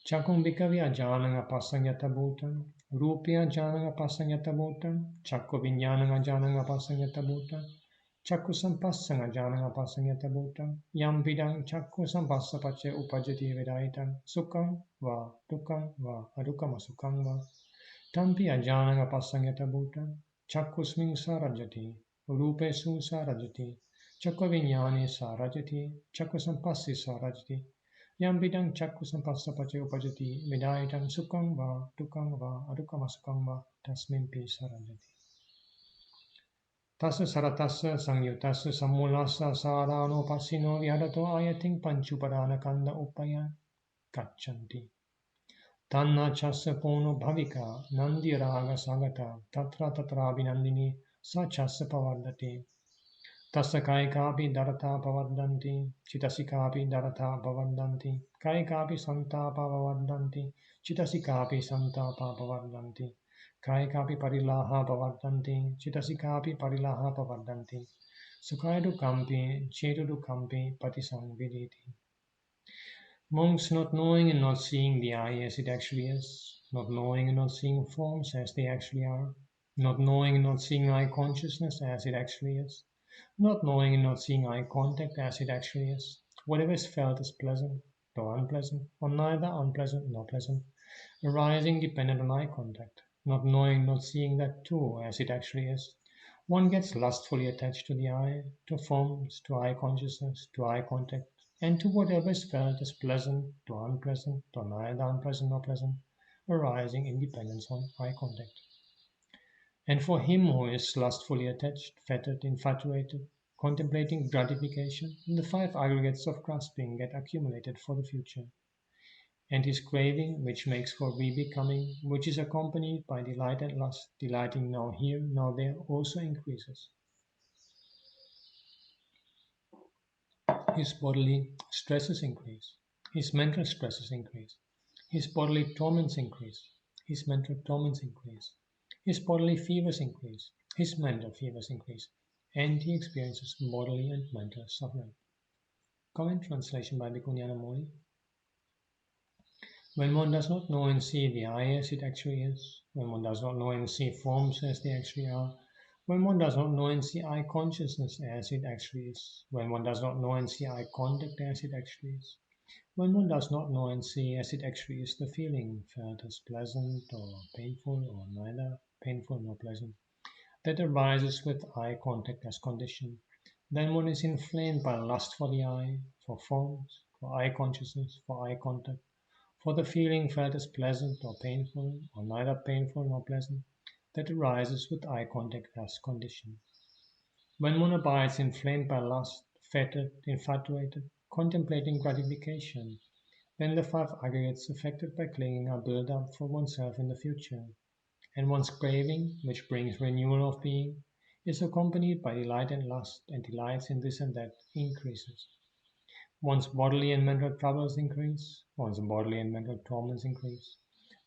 Chakung bhikkhave ajānanga passaññata bhutam, rūpya ajānanga passaññata bhutam, chakku viññānanga ajānanga passaññata bhutam, chakku sampassanga ajānanga passaññata bhutam, yam vidang chakku sampassa pace upajati vedaitam, sukham va, dukkam va, adukkam asukham va, tampi ajānanga passaññata bhutam, chakkusmiং sarajati, rūpesu sarajati, chakku viññāne sarajati, chakku sampassi sarajati, Yam vidang chakku sampassa pace upajati vidaitam sukham va, dukkam va, adukkam asukham va, tasmimpi sarajati. Tassa saratassa sangyutassa samulassa sarano passino vyadato ayating panchupadana kanda upaya gaccanti. Tanna chassa pono bhavika nandi raga sagata tatra tatra abhinandini sa chassa pavardati. Tassa kaikapi darata pavardhanti, chitasikapi darata pavardhanti, kaikapi santapa pavardhanti, chitasikapi santapa pavardhanti, kaikapi parilaha pavardhanti, chitasikapi parilaha pavardhanti, sukaidukampi, chetudukampi patisangviditi. Monks not knowing and not seeing the eye as it actually is, not knowing and not seeing forms as they actually are, not knowing and not seeing eye consciousness as it actually is, not knowing and not seeing eye contact as it actually is, whatever is felt as pleasant or unpleasant, or neither unpleasant nor pleasant, arising dependent on eye contact, not knowing, not seeing that too as it actually is, one gets lustfully attached to the eye, to forms, to eye consciousness, to eye contact, and to whatever is felt as pleasant or unpleasant, or neither unpleasant nor pleasant, arising in dependence on eye contact. And for him who is lustfully attached, fettered, infatuated, contemplating gratification, the 5 aggregates of grasping get accumulated for the future. And his craving, which makes for rebecoming, which is accompanied by delight and lust, delighting now here, now there, also increases. His bodily stresses increase, his mental stresses increase, his bodily torments increase, his mental torments increase. His bodily fevers increase, his mental fevers increase, and he experiences bodily and mental suffering. Comment translation by Bhikkhu Ñāṇamoli. When one does not know and see the eye as it actually is, when one does not know and see forms as they actually are, when one does not know and see eye consciousness as it actually is, when one does not know and see eye contact as it actually is, when one does not know and see as it actually is the feeling felt as pleasant or painful or neither painful nor pleasant, that arises with eye contact as condition, then one is inflamed by lust for the eye, for forms, for eye consciousness, for eye contact, for the feeling felt as pleasant or painful, or neither painful nor pleasant, that arises with eye contact as condition. When one abides inflamed by lust, fettered, infatuated, contemplating gratification, then the five aggregates affected by clinging are built up for oneself in the future, and one's craving, which brings renewal of being, is accompanied by delight and lust, and delights in this and that increases. One's bodily and mental troubles increase, one's bodily and mental torments increase,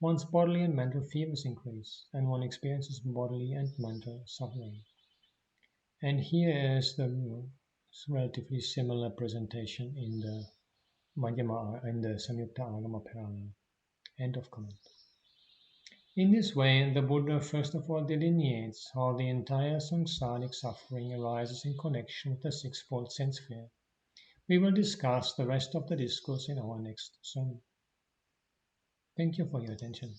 one's bodily and mental fevers increase, and one experiences bodily and mental suffering. And here is the relatively similar presentation in the Madhyama, in the Samyukta Agama Parana. End of comment. In this way, the Buddha first of all delineates how the entire samsaric suffering arises in connection with the sixfold sense sphere. We will discuss the rest of the discourse in our next sermon. Thank you for your attention.